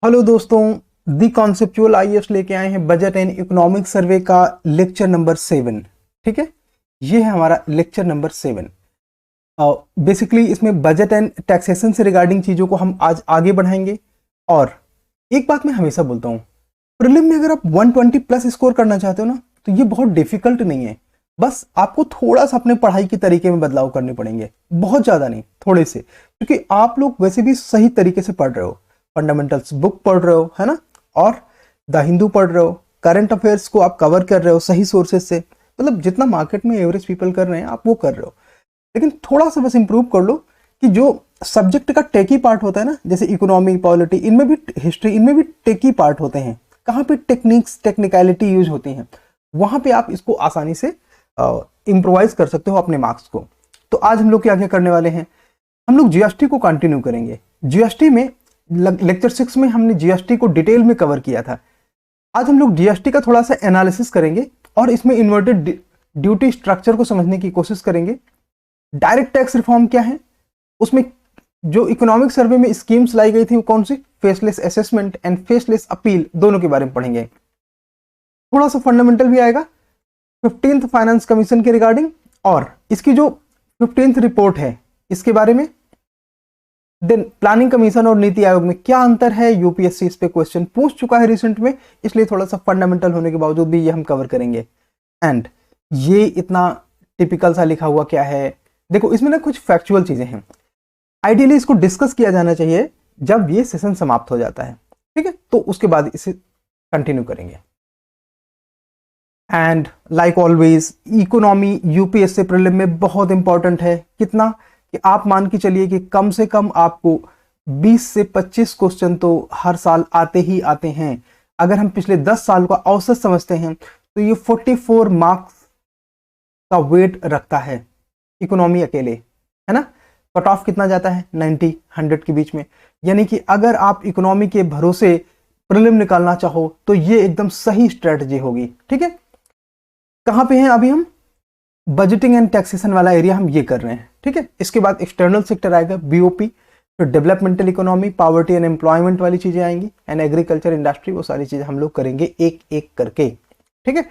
Hello दोस्तों, दी conceptual IAS लेके आए हैं बजट एंड इकोनॉमिक सर्वे का लेक्चर नंबर 7। ठीक है, ये है हमारा लेक्चर नंबर 7। बेसिकली इसमें बजट एंड टैक्सेशन से रिगार्डिंग चीज़ों को हम आज आगे बढ़ाएंगे। और एक बात मैं हमेशा बोलता हूँ, प्रीलिम में अगर आप 120 प्लस स्कोर करना चाहते हो ना, तो ये बहुत डिफिकल्ट नहीं है। बस आपको थोड़ा सा अपने पढ़ाई के तरीके में बदलाव करने पड़ेंगे, बहुत ज़्यादा नहीं, थोड़े से, क्योंकि आप लोग वैसे भी सही तरीके से पढ़ रहे हो। फंडामेंटल्स बुक पढ़ रहे हो, है ना, और द हिंदू पढ़ रहे हो, करंट अफेयर्स को आप कवर कर रहे हो सही सोर्सेज से। मतलब जितना मार्केट में एवरेज पीपल कर रहे हैं आप वो कर रहे हो, लेकिन थोड़ा सा बस इंप्रूव कर लो कि जो सब्जेक्ट का टेकी पार्ट होता है ना, जैसे इकोनॉमी, पॉलिटी, इनमें भी हिस्ट्री, इनमें भी टेकी पार्ट होते हैं। कहाँ पे टेक्निक्स, टेक्निकलिटी यूज होती हैं, वहां पे आप इसको आसानी से इम्प्रोवाइज कर सकते हो अपने मार्क्स को। तो आज हम लोग क्या क्या करने वाले हैं, हम लोग जीएसटी को कंटिन्यू करेंगे। जीएसटी में लेक्चर 6 में हमने जीएसटी को डिटेल में कवर किया था। आज हम लोग जीएसटी का थोड़ा सा एनालिसिस करेंगे और इसमें इन्वर्टेड ड्यूटी स्ट्रक्चर को समझने की कोशिश करेंगे। डायरेक्ट टैक्स रिफॉर्म क्या है, उसमें जो इकोनॉमिक सर्वे में स्कीम्स लाई गई थी वो कौन सी, faceless assessment and faceless appeal, दोनों के बारे में पढ़ेंगे। थोड़ा सा फंडामेंटल भी आएगा 15th फाइनेंस कमीशन के रिगार्डिंग, और इसकी जो 15th रिपोर्ट है इसके बारे में। देन प्लानिंग कमीशन और नीति आयोग में क्या अंतर है, यूपीएससी इस पे क्वेश्चन पूछ चुका है रिसेंट में, इसलिए थोड़ा सा फंडामेंटल होने के बावजूद भी ये हम कवर करेंगे। एंड ये इतना टिपिकल सा लिखा हुआ क्या है, देखो इसमें ना कुछ फैक्चुअल चीजें हैं। आइडियली इसको डिस्कस किया जाना चाहिए जब ये सेशन समाप्त हो जाता है, ठीक है, तो उसके बाद इसे कंटिन्यू करेंगे। And like always economy UPSC prelim में बहुत इंपॉर्टेंट है। कितना कि आप मान के चलिए कि कम से कम आपको 20 से 25 क्वेश्चन तो हर साल आते ही आते हैं। अगर हम पिछले 10 साल का औसत समझते हैं तो ये 44 मार्क्स का वेट रखता है इकोनॉमी अकेले, है ना। कट ऑफ कितना जाता है, 90 100 के बीच में। यानी कि अगर आप इकोनॉमी के भरोसे प्रीलिम निकालना चाहो तो ये एकदम सही स्ट्रेटजी होगी। ठीक है, कहां पे हैं अभी हम, बजटिंग एंड टैक्सेशन वाला एरिया हम ये कर रहे हैं। ठीक है, इसके बाद एक्सटर्नल सेक्टर आएगा, बीओपी, फिर developmental economy, poverty and employment वाली चीजें आएंगी, एंड एग्रीकल्चर, इंडस्ट्री, वो सारी चीजें हम लोग करेंगे एक एक करके। ठीक है,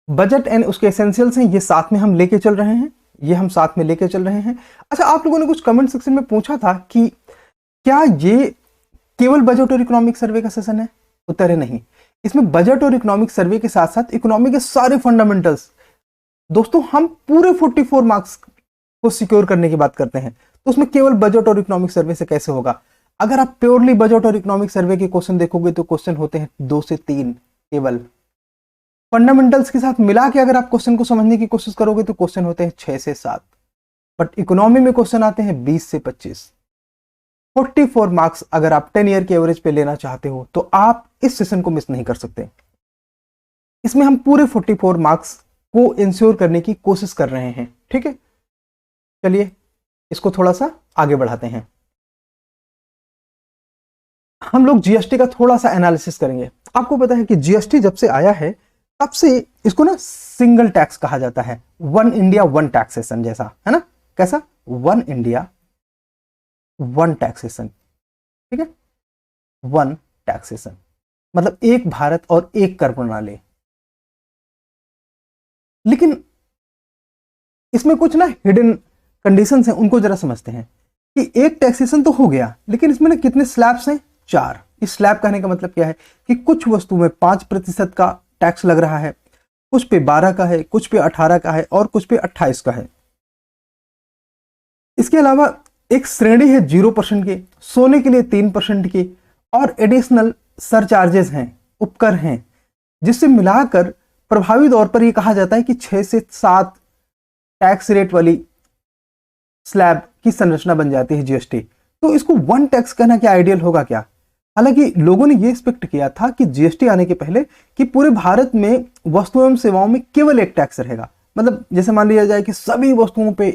बजट एंड उसके एसेंशियल्स हैं, ये साथ में हम लेके चल रहे हैं, ये हम साथ में लेके चल रहे हैं। अच्छा, आप लोगों ने कुछ कमेंट सेक्शन में पूछा था कि क्या ये केवल बजट और इकोनॉमिक सर्वे का सेशन है। उत्तर है नहीं, इसमें बजट और इकोनॉमिक सर्वे के साथ साथ इकोनॉमी के सारे फंडामेंटल्स। दोस्तों हम पूरे 44 मार्क्स को सिक्योर करने की बात करते हैं, तो उसमें केवल बजट और इकोनॉमिक सर्वे से कैसे होगा। अगर आप प्योरली बजट और इकोनॉमिक सर्वे के क्वेश्चन देखोगे तो क्वेश्चन होते हैं 2 से 3 केवल। फंडामेंटल्स के साथ मिला के अगर आप क्वेश्चन को समझने की कोशिश करोगे तो क्वेश्चन होते हैं 6 से 7। बट इकोनॉमी में क्वेश्चन आते हैं 20 से 25। 44 मार्क्स अगर आप 10 ईयर के एवरेज पे लेना चाहते हो तो आप इस सेशन को मिस नहीं कर सकते। इसमें हम पूरे 44 मार्क्स को इंश्योर करने की कोशिश कर रहे हैं। ठीक है, चलिए इसको थोड़ा सा आगे बढ़ाते हैं। हम लोग जीएसटी का थोड़ा सा एनालिसिस करेंगे। आपको पता है कि जीएसटी जब से आया है तब से इसको ना सिंगल टैक्स कहा जाता है, वन इंडिया वन टैक्सेशन जैसा, है ना। कैसा, वन इंडिया वन टैक्सेशन। ठीक है, वन टैक्सेशन मतलब एक भारत और एक कर प्रणाली। लेकिन इसमें कुछ ना हिडन कंडीशंस हैं, उनको जरा समझते हैं कि एक टैक्सेशन तो हो गया, लेकिन इसमें ना कितने स्लैब्स हैं, 4। इस स्लैब कहने का मतलब क्या है कि कुछ वस्तु में 5% का टैक्स लग रहा है, कुछ पे 12 का है, कुछ पे 18 का है और कुछ पे 28 का है। इसके अलावा एक श्रेणी है 0% के, सोने के लिए 3% के, और एडिशनल सरचार्जेस हैं, उपकर हैं, जिससे मिलाकर प्रभावी तौर पर यह कहा जाता है कि 6 से 7 टैक्स रेट वाली स्लैब की संरचना बन जाती है जीएसटी। तो इसको वन टैक्स कहना क्या आइडियल होगा क्या। हालांकि लोगों ने यह एक्सपेक्ट किया था कि जीएसटी आने के पहले कि पूरे भारत में वस्तुओं एवं सेवाओं में केवल एक टैक्स रहेगा। मतलब जैसे मान लिया जाए कि सभी वस्तुओं पे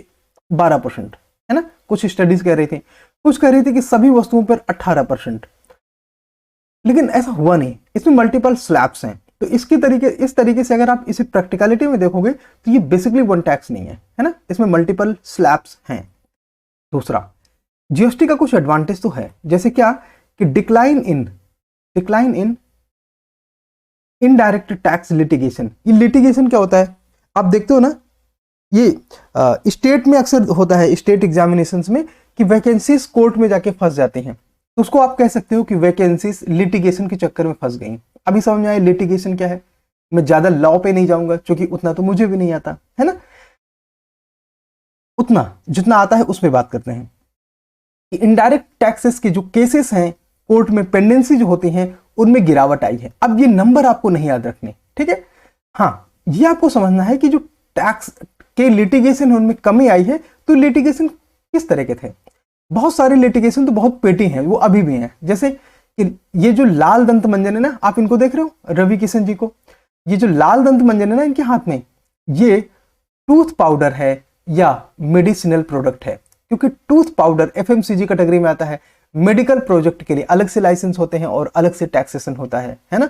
12%, है ना। कुछ स्टडीज कह रही थी, कुछ कह रही थी कि सभी वस्तुओं पर 18%, लेकिन ऐसा हुआ नहीं। इसमें मल्टीपल स्लैब्स हैं, तो इस तरीके से अगर आप इसे प्रैक्टिकलिटी में देखोगे तो ये बेसिकली वन टैक्स नहीं है ना, इसमें मल्टीपल स्लैब्स हैं। दूसरा, जीएसटी का कुछ एडवांटेज तो है, जैसे क्या कि decline in decline in indirect tax litigation. ये लिटिगेशन क्या होता है, आप देखते हो ना, ये स्टेट में अक्सर होता है, स्टेट एग्जामिनेशंस में, कि वैकेंसीज कोर्ट में जाके फंस जाती हैं, तो उसको आप कह सकते हो कि वैकेंसीज लिटिगेशन के चक्कर में फंस गई। अभी समझ में आया लिटिगेशन क्या है। मैं ज्यादा लॉ पे नहीं जाऊंगा क्योंकि उतना तो मुझे भी नहीं आता है ना, उतना जितना आता है उस पर बात करते हैं। इनडायरेक्ट टैक्सेस के जो केसेस हैं कोर्ट में पेंडेंसी जो होती हैं उनमें गिरावट आई है। अब ये नंबर आपको नहीं याद रखने, ठीक है। हाँ, ये आपको समझना है कि जो टैक्स के लिटिगेशन है उनमें कमी आई है। तो लिटिगेशन किस तरह के थे, बहुत सारे लिटिगेशन तो बहुत पेटी हैं, वो अभी भी हैं। जैसे कि ये जो लाल दंत मंजन है ना, आप इनको देख रहे हो, रवि किशन जी को, ये जो लाल दंत मंजन है ना इनके हाथ में, ये टूथ पाउडर है या मेडिसिनल प्रोडक्ट है। क्योंकि टूथ पाउडर एफएमसीजी कैटेगरी में आता है, मेडिकल प्रोजेक्ट के लिए अलग से लाइसेंस होते हैं और अलग से टैक्सेशन होता है ना।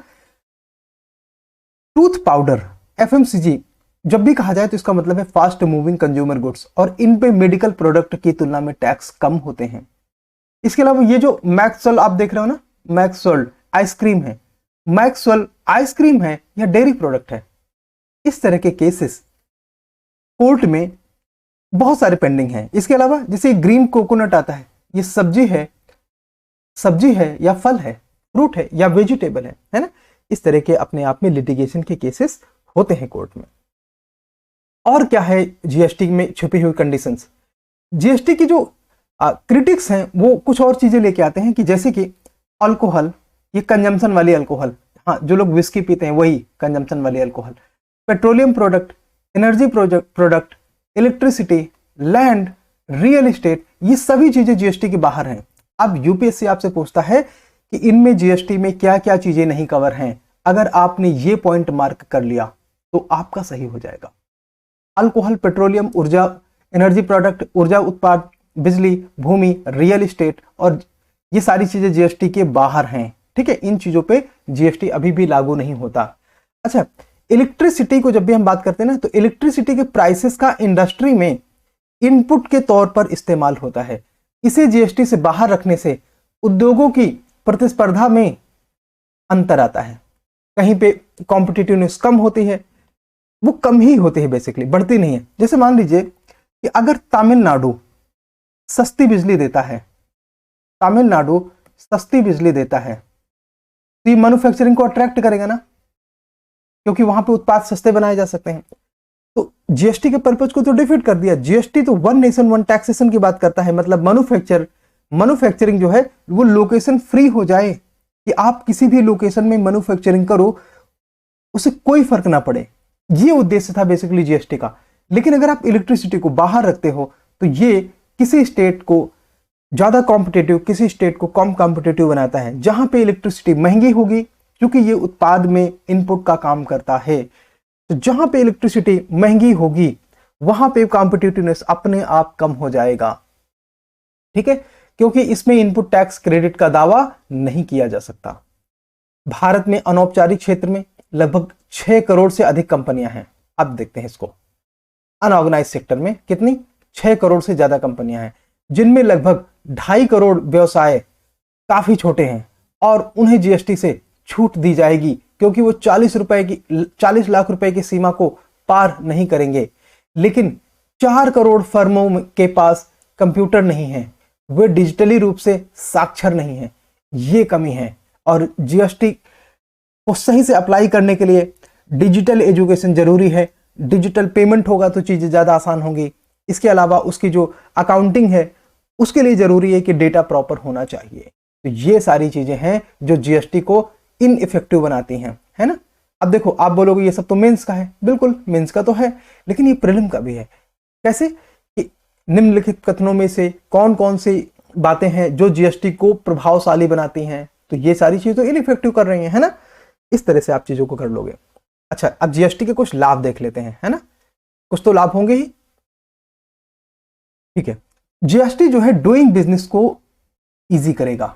टूथ पाउडर एफएमसीजी जब भी कहा जाए तो इसका मतलब है फास्ट मूविंग कंज्यूमर गुड्स, और इन पे मेडिकल प्रोडक्ट की तुलना में टैक्स कम होते हैं। इसके अलावा ये जो मैक्सवेल आप देख रहे हो ना, मैक्सवेल आइसक्रीम है, मैक्सवेल आइसक्रीम है या डेयरी प्रोडक्ट है। इस तरह के केसेस कोर्ट में बहुत सारे पेंडिंग हैं। इसके अलावा जैसे ग्रीन कोकोनट आता है, ये सब्जी है या फल है, फ्रूट है या वेजिटेबल है ना। इस तरह के अपने आप में लिटिगेशन के केसेस होते हैं कोर्ट में। और क्या है जीएसटी में छुपी हुई कंडीशंस। जीएसटी की जो क्रिटिक्स हैं वो कुछ और चीजें लेके आते हैं कि जैसे कि अल्कोहल, ये कंजम्पशन वाली अल्कोहल, हाँ जो लोग विस्की पीते हैं वही कंजम्पशन वाली alcohol, petroleum product, energy product, electricity, land, real estate, ये सभी चीजें जीएसटी के बाहर हैं। अब यूपीएससी आपसे पूछता है कि इनमें जीएसटी में क्या क्या चीजें नहीं कवर हैं। अगर आपने ये पॉइंट मार्क कर लिया तो आपका सही हो जाएगा। अल्कोहल, पेट्रोलियम, ऊर्जा, एनर्जी प्रोडक्ट, ऊर्जा उत्पाद, बिजली, भूमि, रियल एस्टेट, और ये सारी चीजें जीएसटी के बाहर हैं, ठीक है। इन चीजों पे जीएसटी अभी भी लागू नहीं होता। अच्छा, इलेक्ट्रिसिटी को जब भी हम बात करते हैं ना, तो इलेक्ट्रिसिटी के प्राइसेस का इंडस्ट्री में इनपुट के तौर पर इस्तेमाल होता है। इसे जीएसटी से बाहर रखने से उद्योगों की प्रतिस्पर्धा में अंतर आता है। कहीं पे कॉम्पिटिटिवनेस कम होती है, वो कम ही होती है, बेसिकली बढ़ती नहीं है। जैसे मान लीजिए कि अगर तमिलनाडु सस्ती बिजली देता है, तमिलनाडु सस्ती बिजली देता है, तो ये मैन्युफैक्चरिंग को अट्रैक्ट करेगा ना, क्योंकि वहां पे उत्पाद सस्ते बनाए जा सकते हैं। तो जीएसटी के पर्पज को तो डिफीट कर दिया। जीएसटी तो वन नेशन वन टैक्सेशन की बात करता है, मतलब मैन्युफैक्चरिंग जो है वो लोकेशन फ्री हो जाए, कि आप किसी भी लोकेशन में मैन्युफैक्चरिंग करो, उसे कोई फर्क ना पड़े। ये उद्देश्य था बेसिकली जीएसटी का। लेकिन अगर आप इलेक्ट्रिसिटी को बाहर रखते हो तो ये किसी स्टेट को ज्यादा कॉम्पिटेटिव, किसी स्टेट को कम कॉम्पिटेटिव बनाता है। जहां पे इलेक्ट्रिसिटी महंगी होगी, क्योंकि ये उत्पाद में इनपुट का काम करता है, तो जहां पे इलेक्ट्रिसिटी महंगी होगी वहां पे कॉम्पिटिटिवनेस अपने आप कम हो जाएगा, ठीक है। क्योंकि इसमें इनपुट टैक्स क्रेडिट का दावा नहीं किया जा सकता। भारत में अनौपचारिक क्षेत्र में लगभग 6 करोड़ से अधिक कंपनियां हैं। अब देखते हैं इसको, अनऑर्गेनाइज सेक्टर में कितनी, 6 करोड़ से ज्यादा कंपनियां हैं, जिनमें लगभग 2.5 करोड़ व्यवसाय काफी छोटे हैं और उन्हें जीएसटी से छूट दी जाएगी, क्योंकि वो 40 लाख रुपए की सीमा को पार नहीं करेंगे। लेकिन 4 करोड़ फर्मों के पास कंप्यूटर नहीं है, वे डिजिटली रूप से साक्षर नहीं है, ये कमी है। और जीएसटी को सही से अप्लाई करने के लिए डिजिटल एजुकेशन जरूरी है। डिजिटल पेमेंट होगा तो चीजें ज्यादा आसान होंगी। इसके अलावा उसकी जो अकाउंटिंग है उसके लिए जरूरी है कि डेटा प्रॉपर होना चाहिए। तो ये सारी चीजें हैं जो जीएसटी को इनइफेक्टिव बनाती हैं, है ना। अब देखो, आप बोलोगे ये सब तो मेंस का है, बिल्कुल मेंस का तो है, लेकिन ये प्रीलिम का भी है। कैसे कि निम्नलिखित कथनों में से कौन कौन सी बातें हैं जो जीएसटी को प्रभावशाली बनाती हैं, तो ये सारी चीजें तो इनइफेक्टिव कर रही हैं, है ना। इस तरह से आप चीजों को कर लोगे। अच्छा, अब जीएसटी के कुछ लाभ देख लेते हैं, है ना, कुछ तो लाभ होंगे ही, ठीक है। जीएसटी जो है डूइंग बिजनेस को इजी करेगा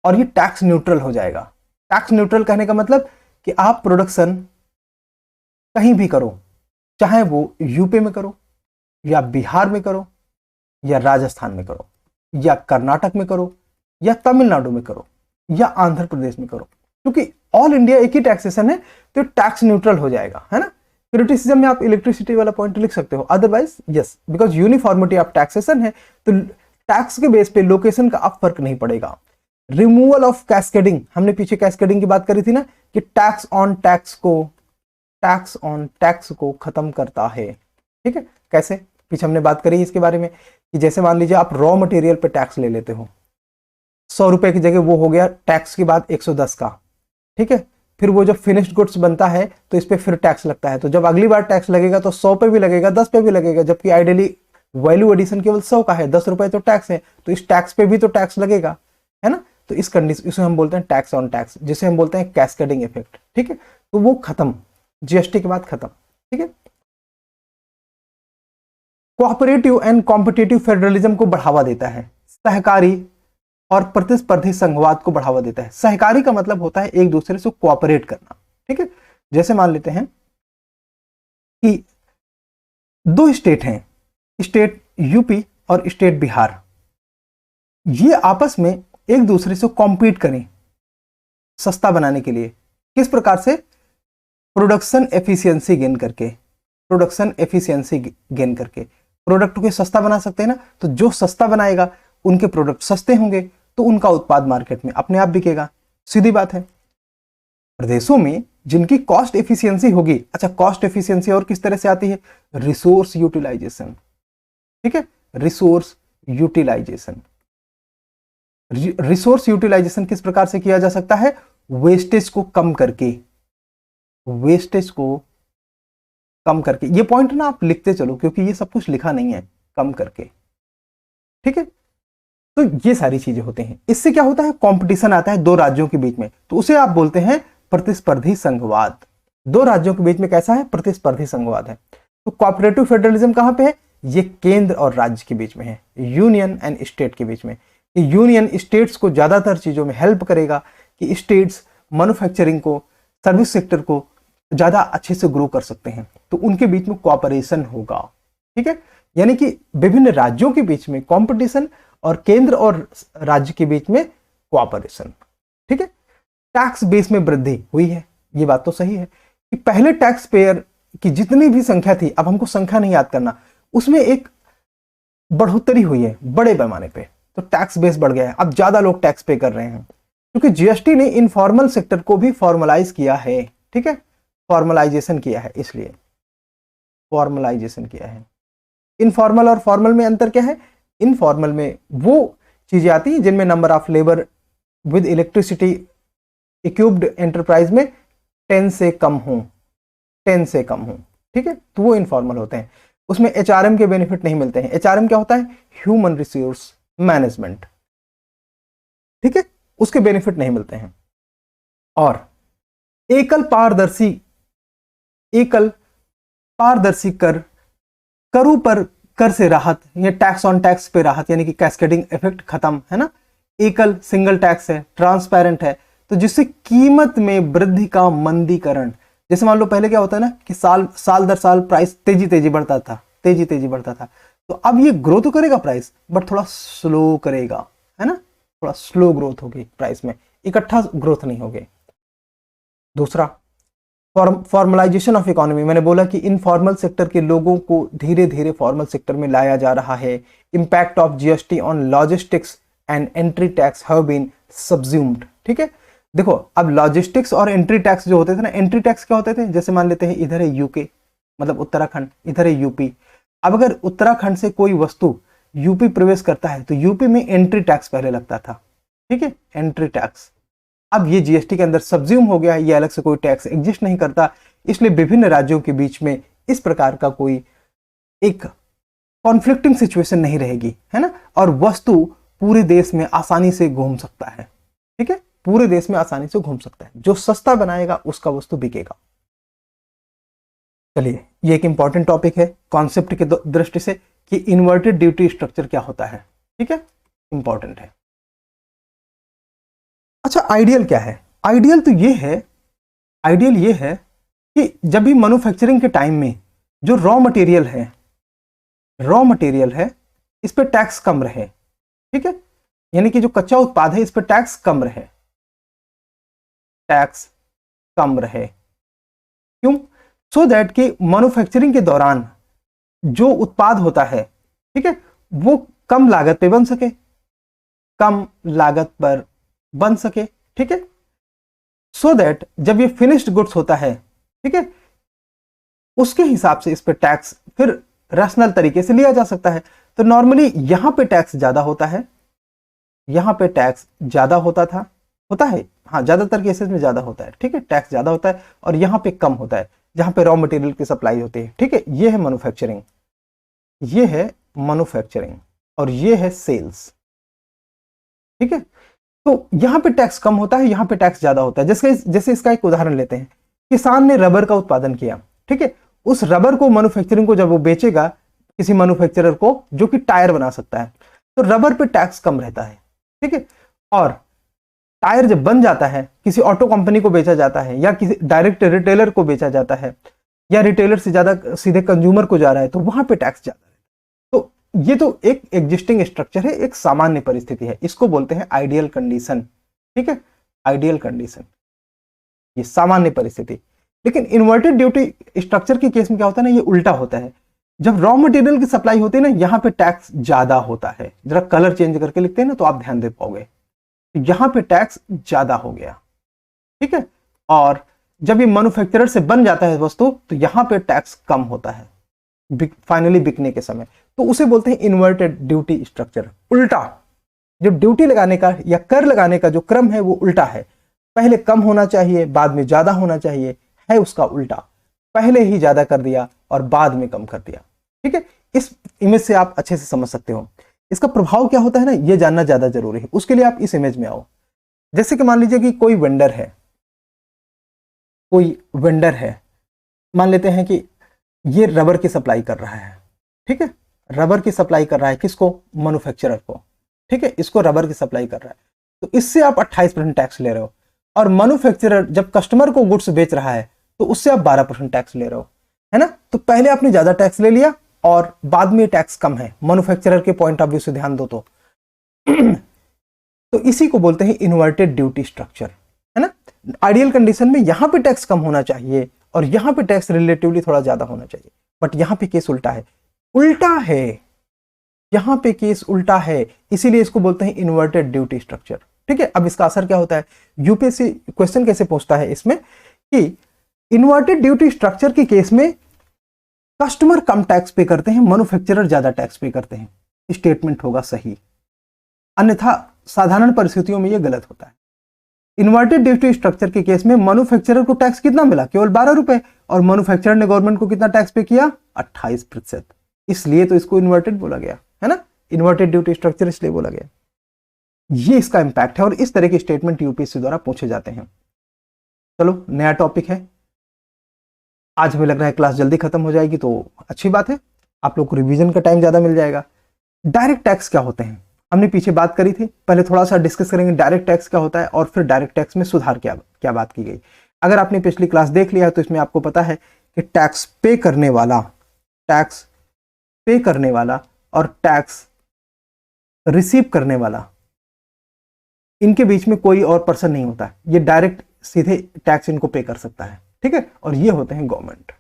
और ये टैक्स न्यूट्रल हो जाएगा। टैक्स न्यूट्रल कहने का मतलब कि आप प्रोडक्शन कहीं भी करो, चाहे वो यूपी में करो या बिहार में करो या राजस्थान में करो या कर्नाटक में करो या तमिलनाडु में करो या आंध्र प्रदेश में करो, क्योंकि ऑल इंडिया एक ही टैक्सेशन है तो टैक्स न्यूट्रल हो जाएगा, है ना। क्रिटिसिज्म में आप इलेक्ट्रिसिटी वाला पॉइंट लिख सकते हो, otherwise yes, because uniformity of taxation है तो टैक्स के बेस पे लोकेशन का अब फर्क नहीं पड़ेगा। रिमूवल ऑफ कैस्केडिंग, हमने पीछे कैस्केडिंग की बात करी थी ना, कि टैक्स ऑन टैक्स को खत्म करता है, ठीक है। कैसे, पीछे हमने बात करी इसके बारे में कि जैसे मान लीजिए आप रॉ मटेरियल पे टैक्स ले लेते हो, 100 रुपए की जगह वो हो गया टैक्स के बाद 110 का, ठीक है। फिर वो जब फिनिश्ड गुड्स बनता है तो इस पे फिर टैक्स लगता है, तो जब अगली बार टैक्स लगेगा तो 100 पे भी लगेगा, 10 पे भी लगेगा, जबकि आइडियली वैल्यू एडिशन केवल 100 का है, 10 रुपए तो टैक्स है, तो इस टैक्स पे भी तो टैक्स लगेगा, है ना। तो इस कंडीशन, इसे हम बोलते हैं टैक्स ऑन टैक्स, जिसे हम बोलते हैं कैस्केडिंग इफेक्ट, ठीक है। तो वो खत्म, जीएसटी के बाद खत्म, ठीक है। कोऑपरेटिव एंड कॉम्पिटिटिव फेडरलिज्म को बढ़ावा देता है, सहकारी और प्रतिस्पर्धी संघवाद को बढ़ावा देता है। सहकारी का मतलब होता है एक दूसरे से कोऑपरेट करना, ठीक है। जैसे मान लेते हैं कि दो स्टेट हैं, स्टेट यूपी और स्टेट बिहार, ये आपस में एक दूसरे से कॉम्पीट करें सस्ता बनाने के लिए। किस प्रकार से? प्रोडक्शन एफिशिएंसी गेन करके, प्रोडक्ट को सस्ता बना सकते हैं ना, तो जो सस्ता बनाएगा उनके प्रोडक्ट सस्ते होंगे तो उनका उत्पाद मार्केट में अपने आप बिकेगा, सीधी बात है। प्रदेशों में जिनकी कॉस्ट एफिशिएंसी होगी, अच्छा कॉस्ट एफिशिएंसी और किस तरह से आती है? रिसोर्स यूटिलाइजेशन, ठीक है, रिसोर्स यूटिलाइजेशन। रिसोर्स यूटिलाइजेशन किस प्रकार से किया जा सकता है? वेस्टेज को कम करके, ये पॉइंट ना आप लिखते चलो क्योंकि ये सब कुछ लिखा नहीं है, कम करके, ठीक है। तो ये सारी चीजें होते हैं, इससे क्या होता है? कंपटीशन आता है दो राज्यों के बीच में, तो उसे आप बोलते हैं प्रतिस्पर्धी संघवाद। दो राज्यों के बीच में कैसा है? प्रतिस्पर्धी संघवाद है। तो कोऑपरेटिव फेडरलिज्म कहां पे है? ये केंद्र और राज्य के बीच में है, यूनियन एंड स्टेट के बीच में। यूनियन स्टेट्स को ज्यादातर चीजों में हेल्प करेगा कि स्टेट्स मैन्युफैक्चरिंग को, सर्विस सेक्टर को ज्यादा अच्छे से ग्रो कर सकते हैं, तो उनके बीच में कोऑपरेशन होगा, ठीक है। यानी कि विभिन्न राज्यों के बीच में कंपटीशन और केंद्र और राज्य के बीच में कोऑपरेशन, ठीक है। टैक्स बेस में वृद्धि हुई है, ये बात तो सही है कि पहले टैक्स पेयर की जितनी भी संख्या थी, अब हमको संख्या नहीं याद करना, उसमें एक बढ़ोतरी हुई है बड़े पैमाने पे, तो टैक्स बेस बढ़ गया है, अब ज्यादा लोग टैक्स पे कर रहे हैं, क्योंकि जीएसटी ने इनफॉर्मल सेक्टर को भी फॉर्मलाइज किया है, ठीक है, फॉर्मलाइजेशन किया है, इसलिए फॉर्मलाइजेशन किया है। इनफॉर्मल और फॉर्मल में अंतर क्या है? इनफॉर्मल में वो चीजें आती हैं जिनमें number of labour with electricity equipped enterprise में 10 से कम हो, ठीक है, तो वो इनफॉर्मल होते हैं। उसमें एचआरएम के बेनिफिट नहीं मिलते हैं। एचआरएम क्या होता है? ह्यूमन रिसोर्स मैनेजमेंट, ठीक है, उसके बेनिफिट नहीं मिलते हैं। और एकल पारदर्शी करों पर कर से राहत, या टैक्स ऑन टैक्स पे राहत, यानी कि कैस्केडिंग इफेक्ट खत्म, है ना। एकल सिंगल टैक्स है, ट्रांसपेरेंट है, तो जिससे कीमत में वृद्धि का मंदीकरण, जैसे मान लो पहले क्या होता है ना कि साल दर साल प्राइस तेजी बढ़ता था, तो अब ये ग्रो तो करेगा प्राइस, बट थोड़ा स्लो करेगा, है ना, थोड़ा स्लो ग्रोथ होगी प्राइस में, इकट्ठा ग्रोथ नहीं होगी। दूसरा, फॉर्मलाइजेशन ऑफ इकोनॉमी, मैंने बोला कि इनफॉर्मल सेक्टर के लोगों को धीरे धीरे फॉर्मल सेक्टर में लाया जा रहा है। Impact of GST on logistics and entry tax have been subsumed, ठीक है। देखो अब लॉजिस्टिक्स और एंट्री टैक्स जो होते थे ना, एंट्री टैक्स क्या होते थे? जैसे मान लेते हैं इधर है यूके, मतलब उत्तराखंड, इधर है यूपी। अब अगर उत्तराखंड से कोई वस्तु यूपी प्रवेश करता है तो यूपी में एंट्री टैक्स पहले लगता था, ठीक है, एंट्री टैक्स। अब ये जीएसटी के अंदर सब्ज्यूम हो गया है, ये अलग से कोई टैक्स एग्जिस्ट नहीं करता, इसलिए विभिन्न राज्यों के बीच में इस प्रकार का कोई एक कॉन्फ्लिक्टिंग सिचुएशन नहीं रहेगी, है ना, और वस्तु पूरे देश में आसानी से घूम सकता है, ठीक है, पूरे देश में आसानी से घूम सकता है। जो सस्ता बनाएगा उसका वस्तु बिकेगा। चलिए, ये एक इंपॉर्टेंट टॉपिक है कॉन्सेप्ट के दृष्टि से कि इन्वर्टेड ड्यूटी स्ट्रक्चर क्या होता है, ठीक है, इंपॉर्टेंट है। अच्छा, आइडियल क्या है? आइडियल ये है कि जब भी मैन्युफैक्चरिंग के टाइम में जो रॉ मटेरियल है इस पे टैक्स कम रहे, ठीक है, यानी कि जो कच्चा उत्पाद है इस पे टैक्स कम रहे, टैक्स कम रहे। क्यों? सो दैट कि मैन्युफैक्चरिंग के दौरान जो उत्पाद होता है, ठीक है, वो कम लागत पे बन सके, कम लागत पर बन सके, ठीक है। सो दैट जब ये फिनिश्ड गुड्स होता है, ठीक है, उसके हिसाब से इस पे टैक्स फिर रैशनल तरीके से लिया जा सकता है। तो नॉर्मली यहां पे टैक्स ज्यादा होता है, यहां पे टैक्स ज्यादा होता है, हाँ ज्यादातर केसेस में ज्यादा होता है, ठीक है, टैक्स ज्यादा होता है, और यहां पे कम होता है जहां पे रॉ मटेरियल की सप्लाई होती है, ठीक है। ये है मैन्युफैक्चरिंग, ये है मैन्युफैक्चरिंग, और ये है सेल्स, ठीक है। तो यहां पे टैक्स कम होता है, यहां पे टैक्स ज्यादा होता है। जैसे इसका एक उदाहरण लेते हैं, किसान ने रबर का उत्पादन किया, ठीक है, उस रबर को मैन्युफैक्चरिंग को जब वो बेचेगा किसी मैन्युफैक्चरर को जो कि टायर बना सकता है, तो रबर पे टैक्स कम रहता है, ठीक है। और टायर जब बन जाता है, किसी ऑटो कंपनी को बेचा जाता है, या किसी डायरेक्ट रिटेलर को बेचा जाता है, या रिटेलर से ज्यादा सीधे कंज्यूमर को जा रहा है, तो वहां पे टैक्स ज्यादा है। तो ये तो एक एग्जिस्टिंग स्ट्रक्चर है, एक सामान्य परिस्थिति है, इसको बोलते हैं आइडियल कंडीशन, ठीक है, आइडियल कंडीशन, ये सामान्य परिस्थिति। लेकिन इन्वर्टेड ड्यूटी स्ट्रक्चर के केस में क्या होता है ना, ये उल्टा होता है। जब रॉ मटेरियल की सप्लाई होती है ना, यहां पे टैक्स ज्यादा होता है। जरा कलर चेंज करके लिखते हैं ना तो आप ध्यान दे पाओगे, तो यहां पे टैक्स ज्यादा हो गया, ठीक है। और जब ये मैन्युफैक्चरर से बन जाता है वस्तु, तो यहां पे टैक्स कम होता है फाइनली बिकने के समय। तो उसे बोलते हैं इन्वर्टेड ड्यूटी स्ट्रक्चर, उल्टा। जो ड्यूटी लगाने का या कर लगाने का जो क्रम है वो उल्टा है, पहले कम होना चाहिए बाद में ज्यादा होना चाहिए, है उसका उल्टा, पहले ही ज्यादा कर दिया और बाद में कम कर दिया, ठीक है। इस इमेज से आप अच्छे से समझ सकते हो इसका प्रभाव क्या होता है ना, ये जानना ज्यादा जरूरी है। उसके लिए आप इस इमेज में आओ। जैसे कि मान लीजिए कि कोई वेंडर है, मान लेते हैं कि ये रबर की सप्लाई कर रहा है, ठीक है, रबर की सप्लाई कर रहा है किसको? मैन्युफैक्चरर को, ठीक है, इसको रबर की सप्लाई कर रहा है, तो इससे आप 28% टैक्स ले रहे हो। और मैन्युफैक्चरर जब कस्टमर को गुड्स बेच रहा है तो उससे आप 12% टैक्स ले रहे हो, है ना। तो पहले आपने ज्यादा टैक्स ले लिया और बाद में टैक्स कम है, मैन्युफैक्चरर के पॉइंट ऑफ व्यू से ध्यान दो तो इसी को बोलते हैं इन्वर्टेड ड्यूटी स्ट्रक्चर, है ना। आइडियल कंडीशन में यहां पे टैक्स कम होना चाहिए और यहां पे टैक्स रिलेटिवली थोड़ा ज्यादा होना चाहिए, बट यहां पे केस उल्टा है, यहां पे केस उल्टा है, इसीलिए इसको बोलते हैं इन्वर्टेड ड्यूटी स्ट्रक्चर, ठीक है। अब इसका असर क्या होता है, यूपीएससी क्वेश्चन कैसे पूछता है इसमें कि इन्वर्टेड ड्यूटी स्ट्रक्चर के केस में कस्टमर कम टैक्स पे करते हैं, मैन्युफैक्चरर ज्यादा टैक्स पे करते हैं, स्टेटमेंट होगा सही, अन्यथा साधारण परिस्थितियों में यह गलत होता है। इन्वर्टेड ड्यूटी स्ट्रक्चर के केस में मैन्युफैक्चरर को टैक्स कितना मिला? केवल 12 रुपए, और मैन्युफैक्चरर ने गवर्नमेंट को कितना टैक्स पे किया? 28%। इसलिए तो इसको इन्वर्टेड बोला गया, है ना, इन्वर्टेड ड्यूटी स्ट्रक्चर इसलिए बोला गया। ये इसका इंपैक्ट है और इस तरह के स्टेटमेंट यूपीएससी द्वारा पूछे जाते हैं। चलो नया टॉपिक है, आज हमें लग रहा है क्लास जल्दी खत्म हो जाएगी तो अच्छी बात है, आप लोग को रिवीजन का टाइम ज्यादा मिल जाएगा। डायरेक्ट टैक्स क्या होते हैं हमने पीछे बात करी थी, पहले थोड़ा सा डिस्कस करेंगे डायरेक्ट टैक्स क्या होता है और फिर डायरेक्ट टैक्स में सुधार क्या बात की गई। अगर आपने पिछली क्लास देख लिया है तो इसमें आपको पता है कि टैक्स पे करने वाला और टैक्स रिसीव करने वाला, इनके बीच में कोई और पर्सन नहीं होता, ये डायरेक्ट सीधे टैक्स इनको पे कर सकता है, ठीक है, और ये होते हैं गवर्नमेंट,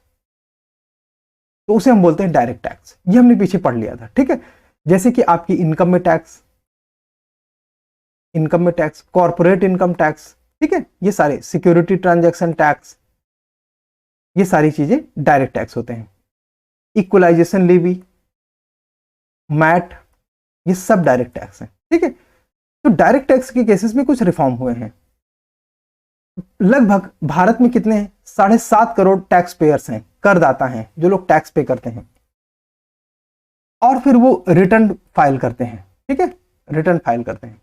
तो उसे हम बोलते हैं डायरेक्ट टैक्स। ये हमने पीछे पढ़ लिया था, ठीक है। जैसे कि आपकी इनकम में टैक्स, कॉर्पोरेट इनकम टैक्स, ठीक है, ये सारे सिक्योरिटी ट्रांजैक्शन टैक्स, ये सारी चीजें डायरेक्ट टैक्स होते हैं। इक्वलाइजेशन लीवी, मैट, ये सब डायरेक्ट टैक्स हैं, ठीक है। तो डायरेक्ट टैक्स के केसेस में कुछ रिफॉर्म हुए हैं। लगभग भारत में कितने हैं? 7.5 करोड़ टैक्स पेयर्स हैं, करदाता हैं, जो लोग टैक्स पे करते हैं और फिर वो रिटर्न फाइल करते हैं, ठीक है, रिटर्न फाइल करते हैं।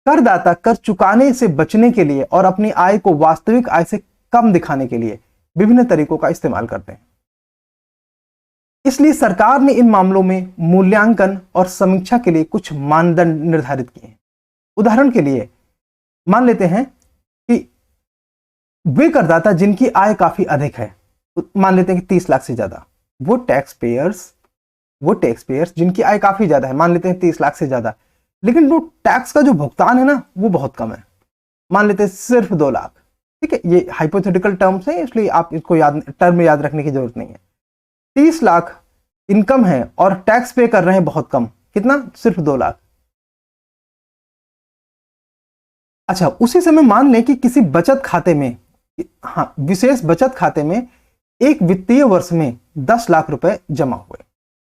करदाता कर चुकाने से बचने के लिए और अपनी आय को वास्तविक आय से कम दिखाने के लिए विभिन्न तरीकों का इस्तेमाल करते हैं। इसलिए सरकार ने इन मामलों में मूल्यांकन और समीक्षा के लिए कुछ मानदंड निर्धारित किए हैं। उदाहरण के लिए मान लेते हैं कि वे करदाता जिनकी आय काफी अधिक है, मान लेते हैं कि 30 लाख से ज्यादा, वो टैक्स पेयर्स जिनकी आय काफी ज्यादा है, मान लेते हैं 30 लाख से ज्यादा, लेकिन वो टैक्स का जो भुगतान है ना वो बहुत कम है, मान लेते हैं सिर्फ 2 लाख, ठीक है, ये हाइपोथेटिकल टर्म्स है, इसलिए आप इसको टर्म याद रखने की जरूरत नहीं है। 30 लाख इनकम है और टैक्स पे कर रहे हैं बहुत कम, कितना, सिर्फ 2 लाख। अच्छा, उसी समय मान लें कि किसी बचत खाते में, हाँ, विशेष बचत खाते में एक वित्तीय वर्ष में 10 लाख रुपए जमा हुए।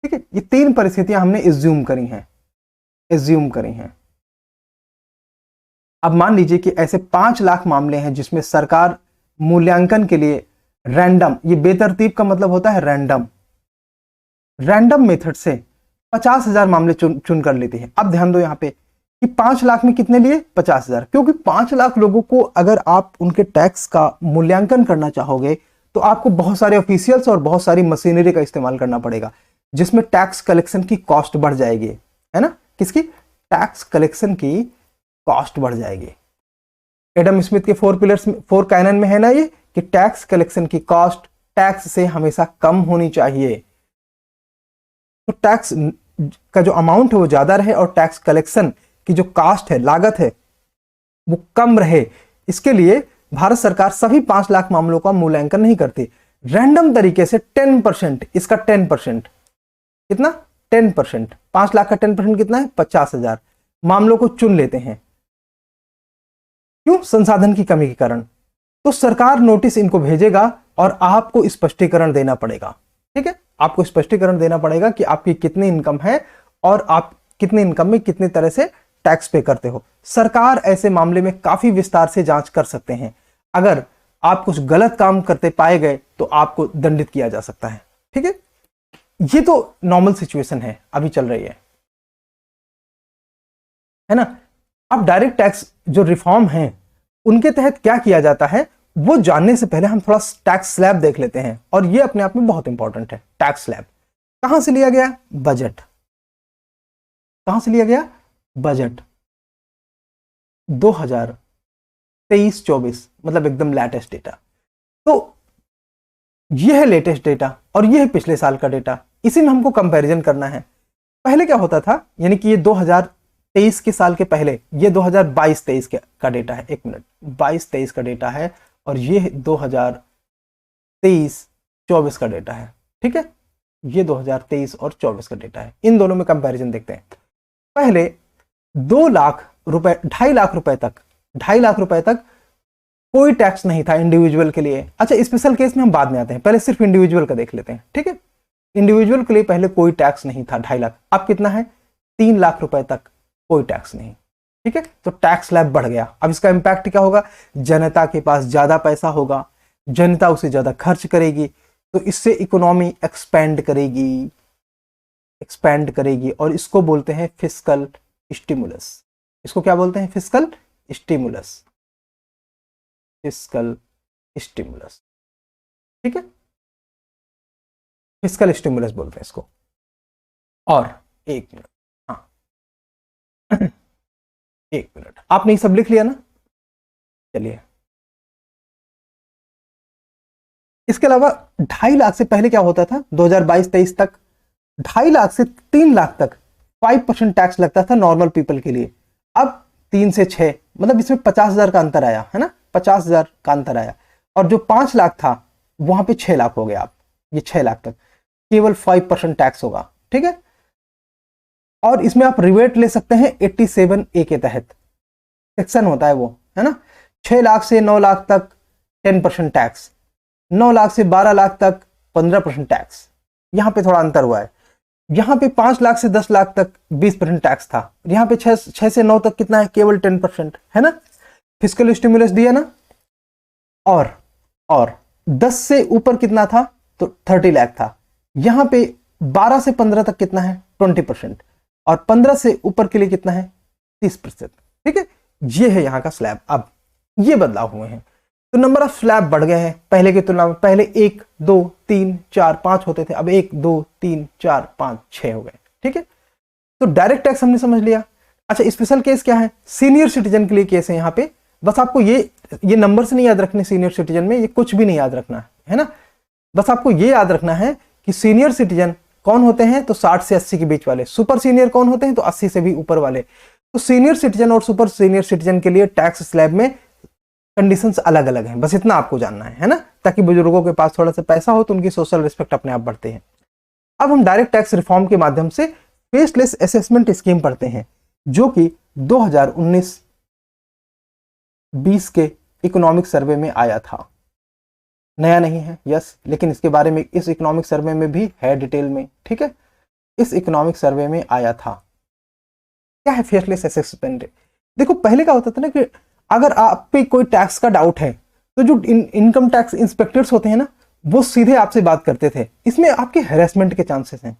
ठीक है, ये 3 परिस्थितियां हमने एज्यूम करी हैं। अब मान लीजिए कि ऐसे 5 लाख मामले हैं जिसमें सरकार मूल्यांकन के लिए रैंडम, ये बेतरतीब का मतलब होता है रैंडम मेथड से 50,000 मामले चुन कर लेती है। अब ध्यान दो यहां पे कि 5 लाख में कितने लिए, 50,000, क्योंकि 5 लाख लोगों को अगर आप उनके टैक्स का मूल्यांकन करना चाहोगे तो आपको बहुत सारे ऑफिशियल्स और बहुत सारी मशीनरी का इस्तेमाल करना पड़ेगा, जिसमें टैक्स कलेक्शन की कॉस्ट बढ़ जाएगी, है ना, किसकी, टैक्स कलेक्शन की कॉस्ट बढ़ जाएगी। एडम स्मिथ के 4 पिलर्स में, 4 कैनन में है ना ये, कि टैक्स कलेक्शन की कॉस्ट टैक्स से हमेशा कम होनी चाहिए। तो टैक्स का जो अमाउंट है वो ज्यादा रहे और टैक्स कलेक्शन की जो कॉस्ट है, लागत है, वो कम रहे। इसके लिए भारत सरकार सभी 5 लाख मामलों का मूल्यांकन नहीं करती, रैंडम तरीके से 10%, इसका 10%, कितना, 10%, 5 लाख का 10% कितना है, 50,000 मामलों को चुन लेते हैं। क्यों, संसाधन की कमी के कारण। तो सरकार नोटिस इनको भेजेगा और आपको स्पष्टीकरण देना पड़ेगा। ठीक है, आपको स्पष्टीकरण देना पड़ेगा कि आपकी कितनी इनकम है और आप कितनी इनकम में कितनी तरह से टैक्स पे करते हो। सरकार ऐसे मामले में काफी विस्तार से जांच कर सकते हैं। अगर आप कुछ गलत काम करते पाए गए तो आपको दंडित किया जा सकता है। ठीक है, ये तो नॉर्मल सिचुएशन है, अभी चल रही है ना। अब डायरेक्ट टैक्स जो रिफॉर्म है उनके तहत क्या किया जाता है वो जानने से पहले हम थोड़ा टैक्स स्लैब देख लेते हैं, और ये अपने आप में बहुत इंपॉर्टेंट है। टैक्स स्लैब कहां से लिया गया, बजट, कहां से लिया गया, बजट 2023-24, मतलब एकदम लेटेस्ट डेटा। तो यह है लेटेस्ट डेटा और यह है पिछले साल का डेटा, इसी में हमको कंपैरिजन करना है। पहले क्या होता था, यानी कि ये 2023 के साल के पहले, ये 2022-23 का डेटा है, 1 मिनट, 22-23 का डेटा है और ये 2023-24 का डेटा है। ठीक है, ये 2023 और 24 का डेटा है। इन दोनों में कंपैरिजन देखते हैं। पहले 2 लाख रुपए, 2.5 लाख रुपए तक, 2.5 लाख रुपए तक कोई टैक्स नहीं था इंडिविजुअल के लिए। अच्छा, स्पेशल केस में हम बाद में आते हैं, पहले सिर्फ इंडिविजुअल का देख लेते हैं। ठीक है, इंडिविजुअल के लिए पहले कोई टैक्स नहीं था 2.5 लाख। अब कितना है, 3 लाख रुपए तक कोई टैक्स नहीं। ठीक है, तो टैक्स स्लैब बढ़ गया। अब इसका इंपैक्ट क्या होगा, जनता के पास ज्यादा पैसा होगा, जनता उसे ज्यादा खर्च करेगी, तो इससे इकोनॉमी एक्सपेंड करेगी और इसको बोलते हैं फिस्कल स्टिमुलस। इसको क्या बोलते हैं, फिस्कल स्टिमुलस, फिस्कल स्टिमुलस। ठीक है, फिस्कल स्टिमुलस बोलते हैं इसको। और 1 मिनट, हाँ 1 मिनट, आपने ये सब लिख लिया ना, चलिए। इसके अलावा 2.5 लाख से पहले क्या होता था, 2022-23 तक 2.5 लाख से 3 लाख तक 5% टैक्स लगता था नॉर्मल पीपल के लिए। अब 3 से 6, मतलब इसमें 50,000 का अंतर आया, है ना, 50,000 का अंतर आया। और जो 5 लाख था वहां पे 6 लाख हो गया। आप ये 6 लाख तक केवल 5% टैक्स होगा। ठीक है, और इसमें आप रिवेट ले सकते हैं 87A के तहत, सेक्शन होता है वो, है ना। 6 लाख से 9 लाख तक 10% टैक्स, 9 लाख से 12 लाख तक 15% टैक्स। यहां पे थोड़ा अंतर हुआ है, यहां पे 5 लाख से 10 लाख तक 20% टैक्स था, यहां पे 6 से 9 तक कितना है, केवल 10%, है ना। फिस्कल स्टिमुलस दिया ना। और 10 से ऊपर कितना था, तो 30 लाख था। यहां पे 12 से 15 तक कितना है, 20%, और 15 से ऊपर के लिए कितना है, 30%। ठीक है, ये है यहां का स्लैब। अब ये बदलाव हुए हैं, तो नंबर ऑफ स्लैब बढ़ गए हैं पहले की तुलना में। पहले 1 2 3 4 5 होते थे, अब 1 2 3 4 5 6 हो गए। ठीक है, तो डायरेक्ट टैक्स हमने समझ लिया। अच्छा, स्पेशल केस क्या है, सीनियर सिटीजन के लिए केस है यहाँ पे। बस आपको ये नंबर से नहीं याद रखने, सीनियर सिटीजन में ये कुछ भी नहीं याद रखना है ना। बस आपको ये याद रखना है कि सीनियर सिटीजन कौन होते हैं, तो 60 से 80 के बीच वाले। सुपर सीनियर कौन होते हैं, तो 80 से भी ऊपर वाले। तो सीनियर सिटीजन और सुपर सीनियर सिटीजन के लिए टैक्स स्लैब में कंडीशंस अलग अलग हैं, बस इतना आपको जानना है ना, ताकि बुजुर्गों के पास थोड़ा सा पैसा हो तो उनकी सोशल रिस्पेक्ट अपने आप बढ़ते हैं। अब हम डायरेक्ट टैक्स रिफॉर्म के माध्यम से फेसलेस असेसमेंट स्कीम पढ़ते हैं, जो कि 2019-20 के इकोनॉमिक सर्वे में आया था। नया नहीं है, यस, लेकिन इसके बारे में इस इकोनॉमिक सर्वे में भी है डिटेल में, ठीक है। इस इकोनॉमिक सर्वे में आया था। क्या है फेसलेस असेसमेंट? देखो पहले क्या होता था ना कि अगर आप पे कोई टैक्स का डाउट है तो जो इनकम टैक्स इंस्पेक्टर्स होते हैं ना, वो सीधे आपसे बात करते थे। इसमें आपके हैरेसमेंट के चांसेस हैं।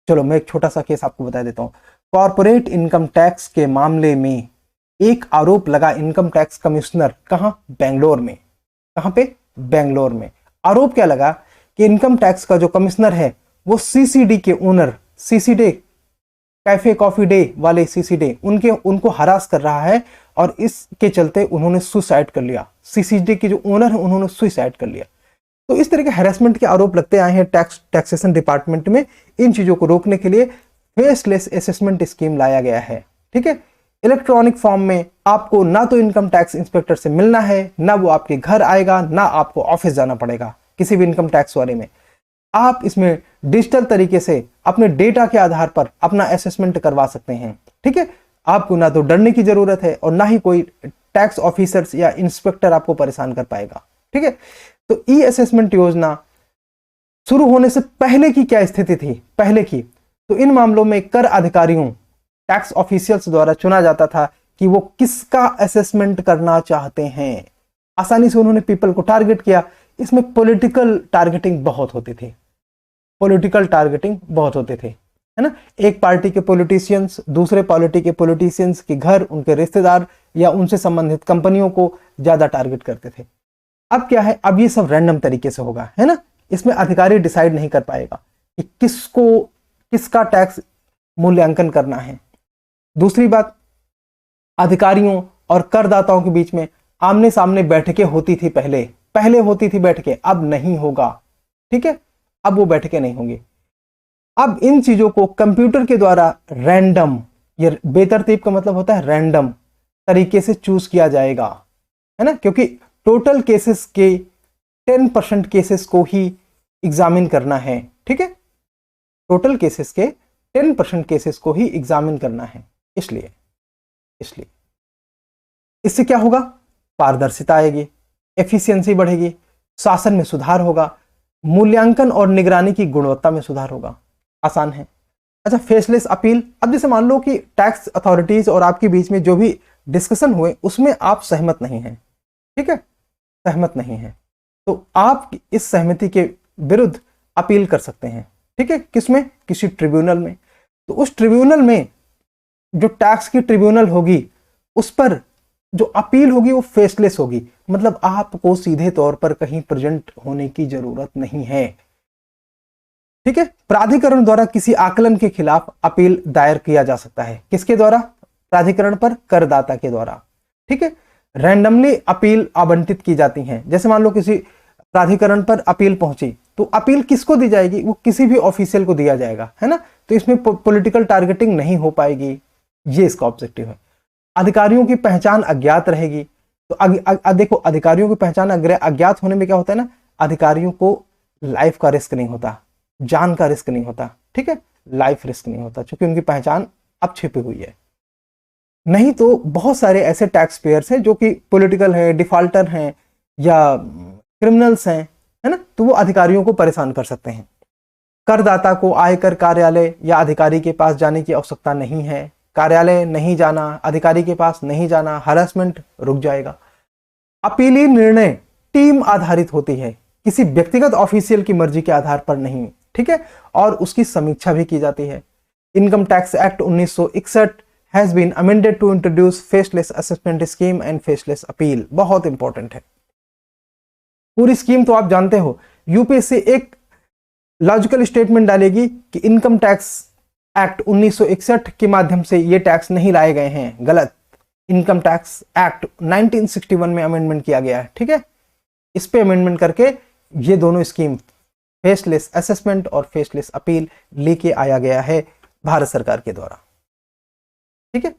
चलो मैं एक छोटा सा केस आपको बता देता हूँ। कॉर्पोरेट इनकम टैक्स के मामले में एक आरोप लगा इनकम टैक्स कमिश्नर, कहाँ? बेंगलोर में। कहाँ पे? बेंगलोर में। आरोप क्या लगा कि इनकम टैक्स का जो कमिश्नर है वो सीसीडी के owner, CCD cafe coffee day वाले सीसीडी, उनको हरास कर रहा है, और इसके चलते उन्होंने सुसाइड कर लिया। सीसीडी के जो ओनर है उन्होंने सुसाइड कर लिया। तो इस तरह के हैरेसमेंट के आरोप लगते आए हैं टैक्सेशन डिपार्टमेंट में। इन चीजों को रोकने के लिए फेसलेस असेसमेंट स्कीम लाया गया है, ठीक है। इलेक्ट्रॉनिक फॉर्म में आपको ना तो इनकम टैक्स इंस्पेक्टर से मिलना है, ना वो आपके घर आएगा, ना आपको ऑफिस जाना पड़ेगा किसी भी इनकम टैक्स वाले में। आप इसमें डिजिटल तरीके से अपने डेटा के आधार पर अपना असेसमेंट करवा सकते हैं, ठीक है। आपको ना तो डरने की जरूरत है और ना ही कोई टैक्स ऑफिसर्स या इंस्पेक्टर आपको परेशान कर पाएगा, ठीक है। तो ई असेसमेंट योजना शुरू होने से पहले की क्या स्थिति थी? पहले की तो इन मामलों में कर अधिकारियों, टैक्स ऑफिशियल्स द्वारा चुना जाता था कि वो किसका असेसमेंट करना चाहते हैं। आसानी से उन्होंने पीपल को टारगेट किया। इसमें पॉलिटिकल टारगेटिंग बहुत होती थी, पॉलिटिकल टारगेटिंग बहुत होते थे, है ना। एक पार्टी के पॉलिटिशियंस दूसरे पार्टी के पॉलिटिशियंस के घर, उनके रिश्तेदार या उनसे संबंधित कंपनियों को ज्यादा टारगेट करते थे। अब क्या है, अब ये सब रैंडम तरीके से होगा, है ना। इसमें अधिकारी डिसाइड नहीं कर पाएगा कि किसका टैक्स मूल्यांकन करना है। दूसरी बात, अधिकारियों और करदाताओं के बीच में आमने सामने बैठकें होती थी पहले होती थी बैठकें, अब नहीं होगा, ठीक है। अब वो बैठकें नहीं होंगी। अब इन चीजों को कंप्यूटर के द्वारा रैंडम, ये बेतरतीब का मतलब होता है रैंडम तरीके से चूज किया जाएगा, है ना, क्योंकि टोटल केसेस के 10% केसेस को ही एग्जामिन करना है, ठीक है। टोटल केसेस के 10% केसेस को ही एग्जामिन करना है। इसलिए इससे क्या होगा? पारदर्शिता आएगी, एफिशिएंसी बढ़ेगी, शासन में सुधार होगा, मूल्यांकन और निगरानी की गुणवत्ता में सुधार होगा। आसान है। अच्छा, फेसलेस अपील। अब जैसे मान लो कि टैक्स अथॉरिटीज और आपके बीच में जो भी डिस्कशन हुए उसमें आप सहमत नहीं हैं, ठीक है, सहमत नहीं है, तो आप इस सहमति के विरुद्ध अपील कर सकते हैं, ठीक है। किसमें? किसी ट्रिब्यूनल में। तो उस ट्रिब्यूनल में जो टैक्स की ट्रिब्यूनल होगी उस पर जो अपील होगी वो फेसलेस होगी, मतलब आपको सीधे तौर पर कहीं प्रेजेंट होने की जरूरत नहीं है, ठीक है। प्राधिकरण द्वारा किसी आकलन के खिलाफ अपील दायर किया जा सकता है। किसके द्वारा? प्राधिकरण पर, करदाता के द्वारा, ठीक है। रैंडमली अपील आवंटित की जाती हैं। जैसे मान लो किसी प्राधिकरण पर अपील पहुंची तो अपील किसको दी जाएगी? वो किसी भी ऑफिशियल को दिया जाएगा, है ना। तो इसमें पॉलिटिकल टारगेटिंग नहीं हो पाएगी, ये इसका ऑब्जेक्टिव है। अधिकारियों की पहचान अज्ञात रहेगी। तो देखो, अधिकारियों की पहचान अज्ञात होने में क्या होता है ना, अधिकारियों को लाइफ का रिस्क नहीं होता, जान का रिस्क नहीं होता, ठीक है, लाइफ रिस्क नहीं होता, क्योंकि उनकी पहचान अब छिपी हुई है। नहीं तो बहुत सारे ऐसे टैक्स पेयर्स हैं जो कि पॉलिटिकल हैं, डिफॉल्टर हैं या क्रिमिनल्स हैं, है ना, तो वो अधिकारियों को परेशान कर सकते हैं। करदाता को आयकर कार्यालय या अधिकारी के पास जाने की आवश्यकता नहीं है। कार्यालय नहीं जाना, अधिकारी के पास नहीं जाना, हरासमेंट रुक जाएगा। अपीली निर्णय टीम आधारित होती है, किसी व्यक्तिगत ऑफिशियल की मर्जी के आधार पर नहीं, ठीक है, और उसकी समीक्षा भी की जाती है। Income tax act 1961 has been amended to introduce faceless assessment scheme and faceless appeal. बहुत इंपॉर्टेंट है। पूरी स्कीम तो आप जानते हो। यूपीएससी एक लॉजिकल स्टेटमेंट डालेगी कि इनकम टैक्स एक्ट 1961 के माध्यम से ये टैक्स नहीं लाए गए हैं, गलत। इनकम टैक्स एक्ट 1961 में अमेंडमेंट किया गया है, ठीक है। इस पे अमेंडमेंट करके ये दोनों स्कीम, फेसलेस असेसमेंट और फेसलेस अपील, लेके आया गया है भारत सरकार के द्वारा, ठीक है।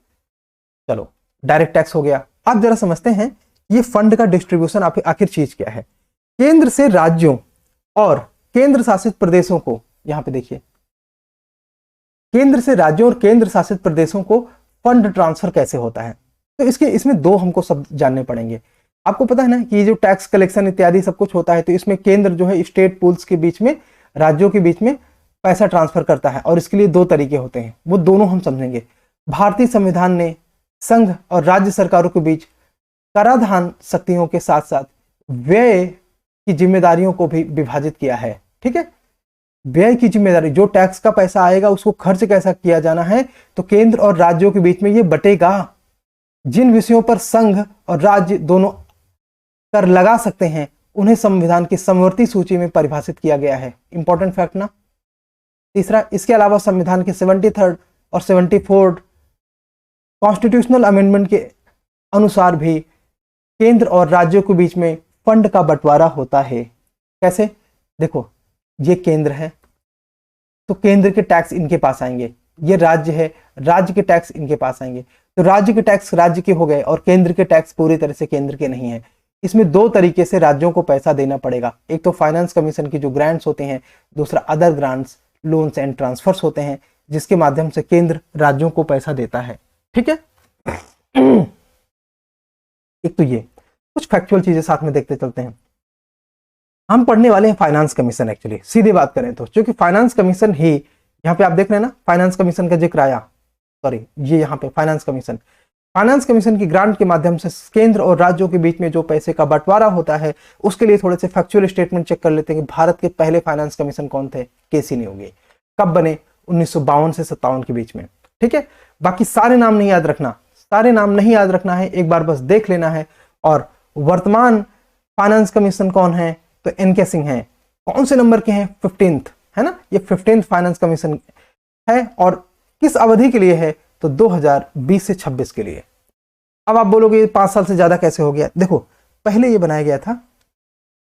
चलो, डायरेक्ट टैक्स हो गया। अब जरा समझते हैं ये फंड का डिस्ट्रीब्यूशन आखिर चीज क्या है। केंद्र से राज्यों और केंद्र शासित प्रदेशों को, यहां पे देखिए, केंद्र से राज्यों और केंद्र शासित प्रदेशों को फंड ट्रांसफर कैसे होता है। तो इसमें दो हमको शब्द जानने पड़ेंगे। आपको पता है ना कि ये जो टैक्स कलेक्शन इत्यादि सब कुछ होता है, तो इसमें केंद्र जो है स्टेट पूल्स के बीच में, राज्यों के बीच में पैसा ट्रांसफर करता है, और इसके लिए दो तरीके होते हैं, वो दोनों हम समझेंगे। भारतीय संविधान ने संघ और राज्य सरकारों के बीच कराधान शक्तियों के साथ साथ व्यय की जिम्मेदारियों को भी विभाजित किया है। ठीक है, व्यय की जिम्मेदारी, जो टैक्स का पैसा आएगा उसको खर्च कैसा किया जाना है, तो केंद्र और राज्यों के बीच में ये बटेगा। जिन विषयों पर संघ और राज्य दोनों कर लगा सकते हैं, उन्हें संविधान की समवर्ती सूची में परिभाषित किया गया है। इंपॉर्टेंट फैक्ट ना। तीसरा, इसके अलावा संविधान के 73 और 74 कॉन्स्टिट्यूशनल अमेंडमेंट के अनुसार भी केंद्र और राज्यों के बीच में फंड का बंटवारा होता है। कैसे? देखो, ये केंद्र है तो केंद्र के टैक्स इनके पास आएंगे, ये राज्य है, राज्य के टैक्स इनके पास आएंगे, तो राज्य के टैक्स राज्य के हो गए और केंद्र के टैक्स पूरी तरह से केंद्र के नहीं है। इसमें दो तरीके से राज्यों को पैसा देना पड़ेगा। एक तो फाइनेंस कमीशन की जो ग्रांट्स होते हैं, दूसरा other grants, loans and transverse होते हैं, जिसके माध्यम से केंद्र राज्यों को पैसा देता है। ठीक है, एक तो ये कुछ फैक्चुअल चीजें साथ में देखते चलते हैं। हम पढ़ने वाले हैं फाइनेंस कमीशन। एक्चुअली सीधी बात करें तो क्योंकि फाइनेंस कमीशन ही, यहाँ पे आप देख रहे हैं ना, फाइनेंस कमीशन का जिक्र आया, सॉरी ये यहाँ पे फाइनेंस कमीशन की ग्रांट के माध्यम से केंद्र और राज्यों के बीच में जो पैसे का बंटवारा होता है, उसके लिए थोड़े से फैक्चुअल स्टेटमेंट चेक कर लेते हैं कि भारत के पहले फाइनेंस कमीशन कौन थे। केसी नियोगी। कब बने? 1952 से 57 के बीच में। ठीक है, बाकी सारे नाम नहीं याद रखना, सारे नाम नहीं याद रखना है, एक बार बस देख लेना है। और वर्तमान फाइनेंस कमीशन कौन है? तो एनके सिंह है। कौन से नंबर के हैं? 15th है ना, ये 15th फाइनेंस कमीशन है। और किस अवधि के लिए है? तो 2020 से 26 के लिए। अब आप बोलोगे 5 साल से ज्यादा कैसे हो गया? देखो, पहले ये बनाया गया था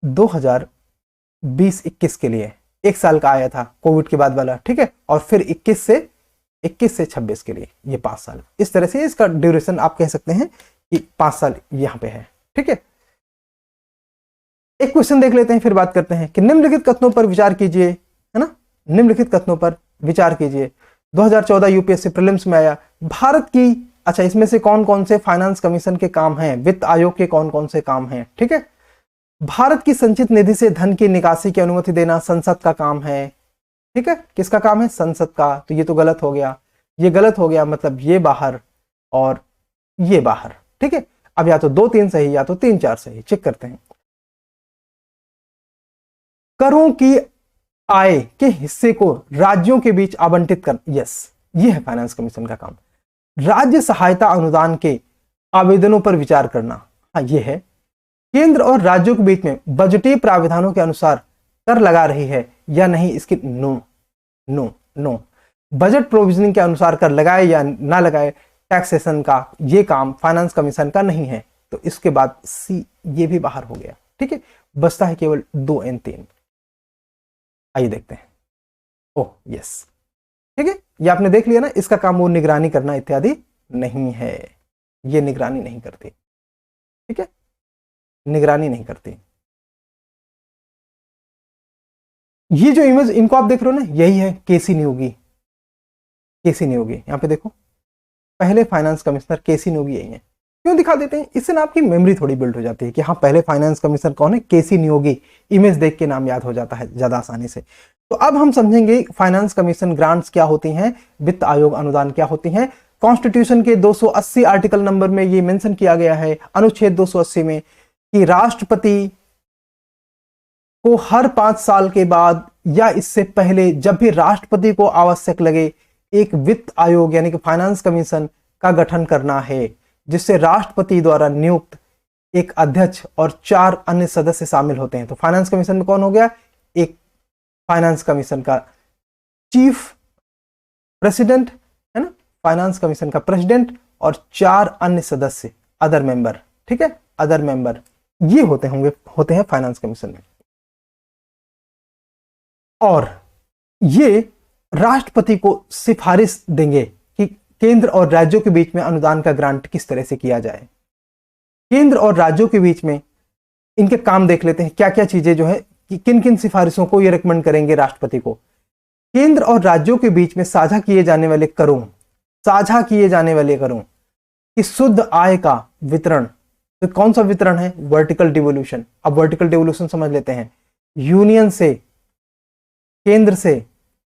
2020-21 के लिए, 1 साल का आया था कोविड के बाद वाला। ठीक है, और फिर 21 से 26 के लिए ये 5 साल। इस तरह से इसका ड्यूरेशन आप कह सकते हैं कि 5 साल यहां पे है। ठीक है, एक क्वेश्चन देख लेते हैं, फिर बात करते हैं कि निम्नलिखित कथनों पर विचार कीजिए, है ना, निम्नलिखित कथनों पर विचार कीजिए। 2014 यूपीएससी प्रीलिम्स में आया, भारत की, अच्छा इसमें से कौन कौन से फाइनेंस कमीशन के काम हैं, वित्त आयोग के कौन कौन से काम हैं। ठीक है, भारत की संचित निधि से धन की निकासी की अनुमति देना संसद का काम है। ठीक है, किसका काम है? संसद का। तो ये तो गलत हो गया, ये गलत हो गया, मतलब ये बाहर और ये बाहर। ठीक है, अब या तो 2-3 सही या तो 3-4 सही। चेक करते हैं। करों की आय के हिस्से को राज्यों के बीच आवंटित कर, यस, ये है फाइनेंस कमीशन का काम। राज्य सहायता अनुदान के आवेदनों पर विचार करना, हाँ ये है। केंद्र और राज्यों के बीच में बजटीय प्रावधानों के अनुसार कर लगा रही है या नहीं, इसकी no no no. Budget provisioning के अनुसार कर लगाए या ना लगाए, टैक्सेशन का ये काम फाइनेंस कमीशन का नहीं है। तो इसके बाद सी, ये भी बाहर हो गया। ठीक है, बचता है केवल 2 और 3। आइए देखते हैं। ओह यस, ठीक है, ये आपने देख लिया ना, इसका काम वो निगरानी करना इत्यादि नहीं है, ये निगरानी नहीं करती। ठीक है, निगरानी नहीं करती। ये जो इमेज इनको आप देख रहे हो ना, यही है केसी नियोगी। केसी नियोगी, यहां पे देखो, पहले फाइनेंस कमिश्नर केसी नियोगी यही है। क्यों दिखा देते हैं? इससे ना आपकी मेमोरी थोड़ी बिल्ड हो जाती है कि हाँ पहले फाइनेंस कमिश्नर कौन है, केसी नियोगी। इमेज देख के नाम याद हो जाता है ज्यादा आसानी से। तो अब हम समझेंगे फाइनेंस कमीशन ग्रांट्स क्या होती हैं, वित्त आयोग अनुदान क्या होती हैं। कॉन्स्टिट्यूशन के 280 आर्टिकल नंबर में ये मेंशन किया गया है, अनुच्छेद 280 में, कि राष्ट्रपति को हर 5 साल के बाद या इससे पहले जब भी राष्ट्रपति को आवश्यक लगे, एक वित्त आयोग यानी कि फाइनेंस कमीशन का गठन करना है, जिससे राष्ट्रपति द्वारा नियुक्त एक अध्यक्ष और 4 अन्य सदस्य शामिल होते हैं। तो फाइनेंस कमीशन में कौन हो गया? एक फाइनेंस कमीशन का चीफ प्रेसिडेंट, है ना, फाइनेंस कमीशन का प्रेसिडेंट और 4 अन्य सदस्य, अदर मेंबर। ठीक है, अदर मेंबर ये होते हैं फाइनेंस कमीशन में। और ये राष्ट्रपति को सिफारिश देंगे कि केंद्र और राज्यों के बीच में अनुदान का ग्रांट किस तरह से किया जाए। केंद्र और राज्यों के बीच में इनके काम देख लेते हैं, क्या क्या चीजें जो है कि किन किन सिफारिशों को ये रिकमेंड करेंगे राष्ट्रपति को। केंद्र और राज्यों के बीच में साझा किए जाने वाले करों की शुद्ध आय का वितरण, तो कौन सा वितरण है? Vertical devolution. अब वर्टिकल डिवोल्यूशन समझ लेते हैं। यूनियन से, केंद्र से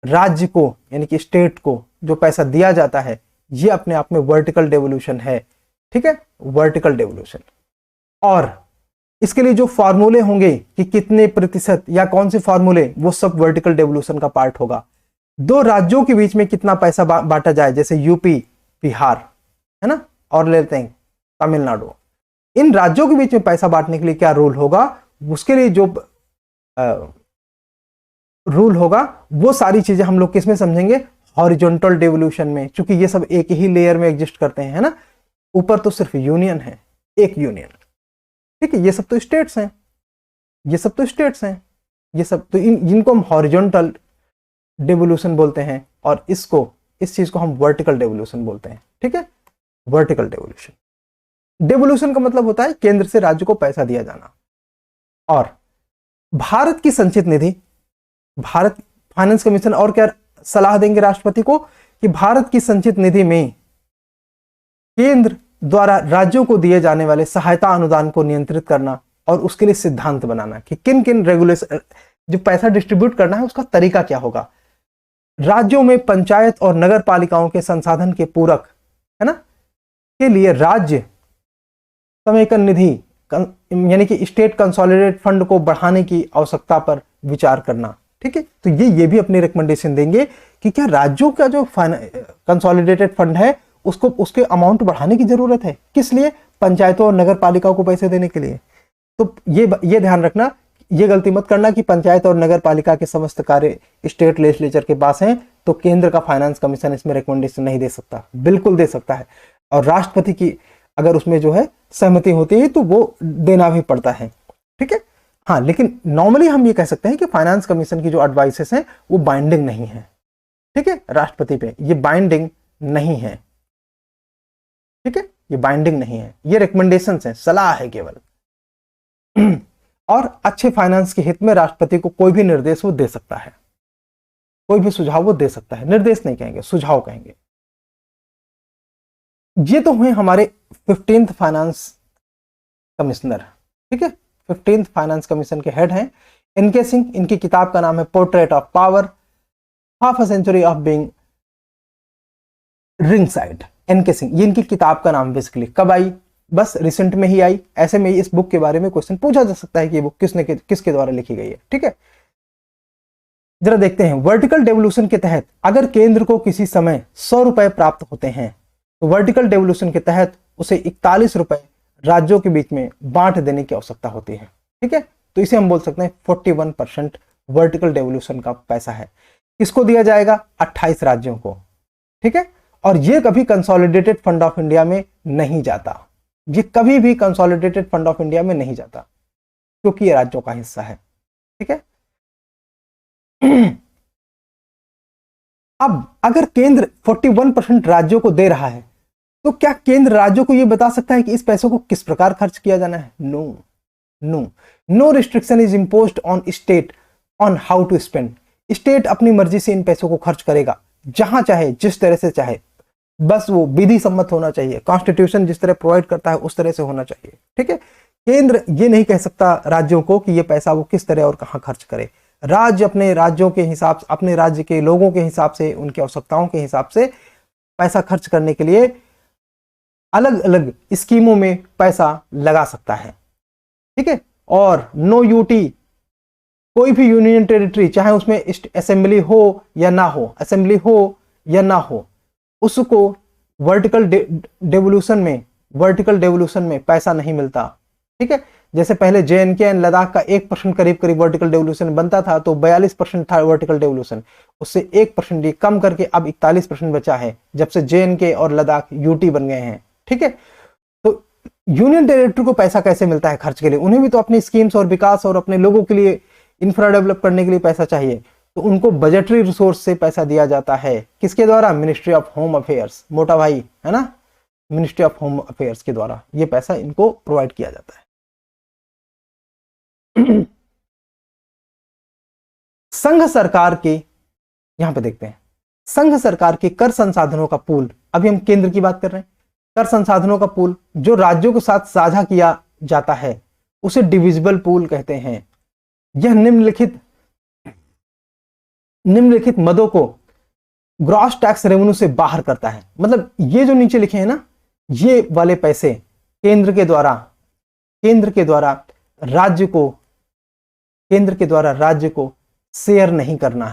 राज्य को यानी कि स्टेट को जो पैसा दिया जाता है, ये अपने आप में वर्टिकल डिवोल्यूशन है। ठीक है, वर्टिकल डिवोल्यूशन। और इसके लिए जो फॉर्मूले होंगे कि कितने प्रतिशत या कौन से फॉर्मूले, वो सब वर्टिकल डिवोल्यूशन का पार्ट होगा। दो राज्यों के बीच में कितना पैसा बांटा जाए, जैसे यूपी, बिहार, है ना, और लेते हैं तमिलनाडु, इन राज्यों के बीच में पैसा बांटने के लिए क्या रूल होगा, उसके लिए जो रूल होगा वो सारी चीजें हम लोग किसमें समझेंगे? हॉरिजॉन्टल डिवोल्यूशन में, क्योंकि ये सब एक ही लेयर में एग्जिस्ट करते हैं, है ना। ऊपर तो सिर्फ यूनियन है, एक यूनियन, ठीक है, ये सब तो स्टेट्स हैं, ये सब तो इनको हम हॉरिजॉन्टल डिवोल्यूशन बोलते हैं, और इस चीज को हम वर्टिकल डिवोल्यूशन बोलते हैं। ठीक है, वर्टिकल डिवोल्यूशन का मतलब होता है केंद्र से राज्य को पैसा दिया जाना। और भारत की संचित निधि, भारत फाइनेंस कमीशन और क्या सलाह देंगे राष्ट्रपति को कि भारत की संचित निधि में केंद्र द्वारा राज्यों को दिए जाने वाले सहायता अनुदान को नियंत्रित करना और उसके लिए सिद्धांत बनाना कि किन किन रेगुलेशन, जो पैसा डिस्ट्रीब्यूट करना है उसका तरीका क्या होगा। राज्यों में पंचायत और नगर पालिकाओं के संसाधन के पूरक, है ना, के लिए राज्य समेकन निधि यानी कि स्टेट कंसोलिडेटेड फंड को बढ़ाने की आवश्यकता पर विचार करना। ठीक है, तो ये भी अपनी रिकमेंडेशन देंगे कि क्या राज्यों का जो कंसोलिडेटेड फंड है उसको, उसके अमाउंट बढ़ाने की जरूरत है। किस लिए? पंचायतों और नगर पालिकाओं को पैसे देने के लिए। तो ये ध्यान रखना, ये गलती मत करना कि पंचायत और नगर पालिका के समस्त कार्य स्टेट लेजिस्लेचर के पास हैं, तो केंद्र का फाइनेंस कमीशन इसमें रिकमेंडेशन नहीं दे सकता। बिल्कुल दे सकता है, और राष्ट्रपति की अगर उसमें जो है सहमति होती है तो वो देना भी पड़ता है। ठीक है, हाँ, लेकिन नॉर्मली हम ये कह सकते हैं कि फाइनेंस कमीशन की जो एडवाइसेस हैं वो बाइंडिंग नहीं है। ठीक है, राष्ट्रपति पे ये बाइंडिंग नहीं है। ठीक है, ये बाइंडिंग नहीं है, ये रिकमेंडेशंस हैं, सलाह है केवल। और अच्छे फाइनेंस के हित में राष्ट्रपति को कोई भी निर्देश वो दे सकता है, कोई भी सुझाव वो दे सकता है। निर्देश नहीं कहेंगे, सुझाव कहेंगे। ये तो हुए हमारे 15th फाइनेंस कमिश्नर। ठीक है, 15th फाइनेंस कमीशन के हेड हैं एनके सिंह। इनकी किताब का नाम है portrait of power, half a century of being ring side. NK Singh, ये इनकी किताब का नाम बेसिकली। कब आई? बस रिसेंट में ही आई। ऐसे में इस बुक के बारे में क्वेश्चन पूछा जा सकता है कि ये बुक किसके द्वारा लिखी गई है। ठीक है, जरा देखते हैं। वर्टिकल डेवोल्यूशन के तहत अगर केंद्र को किसी समय 100 रुपए प्राप्त होते हैं तो वर्टिकल डेवोल्यूशन के तहत उसे 41 रुपए राज्यों के बीच में बांट देने की आवश्यकता होती है। ठीक है, तो इसे हम बोल सकते हैं 41% वर्टिकल डेवोल्यूशन का पैसा है। किसको दिया जाएगा? 28 राज्यों को। ठीक है, और ये कभी कंसोलिडेटेड फंड ऑफ इंडिया में नहीं जाता, ये कभी भी कंसोलिडेटेड फंड ऑफ इंडिया में नहीं जाता, क्योंकि ये राज्यों का हिस्सा है। ठीक है, अब अगर केंद्र 41% राज्यों को दे रहा है तो क्या केंद्र राज्यों को यह बता सकता है कि इस पैसों को किस प्रकार खर्च किया जाना है? No restriction is imposed on state on how to spend. State अपनी मर्जी से इन पैसों को खर्च करेगा, जहां चाहे, जिस तरह से चाहे, बस वो विधि सम्मत होना चाहिए। कॉन्स्टिट्यूशन जिस तरह प्रोवाइड करता है उस तरह से होना चाहिए। ठीक है, केंद्र ये नहीं कह सकता राज्यों को कि ये पैसा वो किस तरह और कहां खर्च करे। राज्य अपने राज्यों के हिसाब से, अपने राज्य के लोगों के हिसाब से, उनकी आवश्यकताओं के हिसाब से पैसा खर्च करने के लिए अलग अलग स्कीमों में पैसा लगा सकता है। ठीक है, और नो यूटी, कोई भी यूनियन टेरिटरी, चाहे उसमें असेंबली हो या ना हो, असेंबली हो या ना हो, उसको वर्टिकल डेवोल्यूशन में पैसा नहीं मिलता। ठीक है, जैसे पहले JNK एंड लद्दाख का 1% करीब करीब वर्टिकल डेवोल्यूशन बनता था, तो 42% था वर्टिकल डेवोल्यूशन, उससे 1% कम करके अब 41% बचा है, जब से JNK और लद्दाख यूटी बन गए हैं। ठीक है, तो यूनियन टेरिटरी को पैसा कैसे मिलता है खर्च के लिए? उन्हें भी तो अपनी स्कीम्स और विकास और अपने लोगों के लिए इंफ्रा डेवलप करने के लिए पैसा चाहिए, तो उनको बजटरी रिसोर्स से पैसा दिया जाता है। किसके द्वारा? मिनिस्ट्री ऑफ होम अफेयर्स, मोटा भाई, है ना, मिनिस्ट्री ऑफ होम अफेयर्स के द्वारा ये पैसा इनको प्रोवाइड किया जाता है। संघ सरकार के, यहां पे देखते हैं, संघ सरकार के कर संसाधनों का पूल, अभी हम केंद्र की बात कर रहे हैं, कर संसाधनों का पूल जो राज्यों के साथ साझा किया जाता है उसे डिविजिबल पूल कहते हैं। यह निम्नलिखित मदों को ग्रॉस टैक्स रेवेन्यू से बाहर करता है। मतलब ये जो नीचे लिखे हैं ना, ये वाले पैसे केंद्र के द्वारा राज्य को शेयर नहीं करना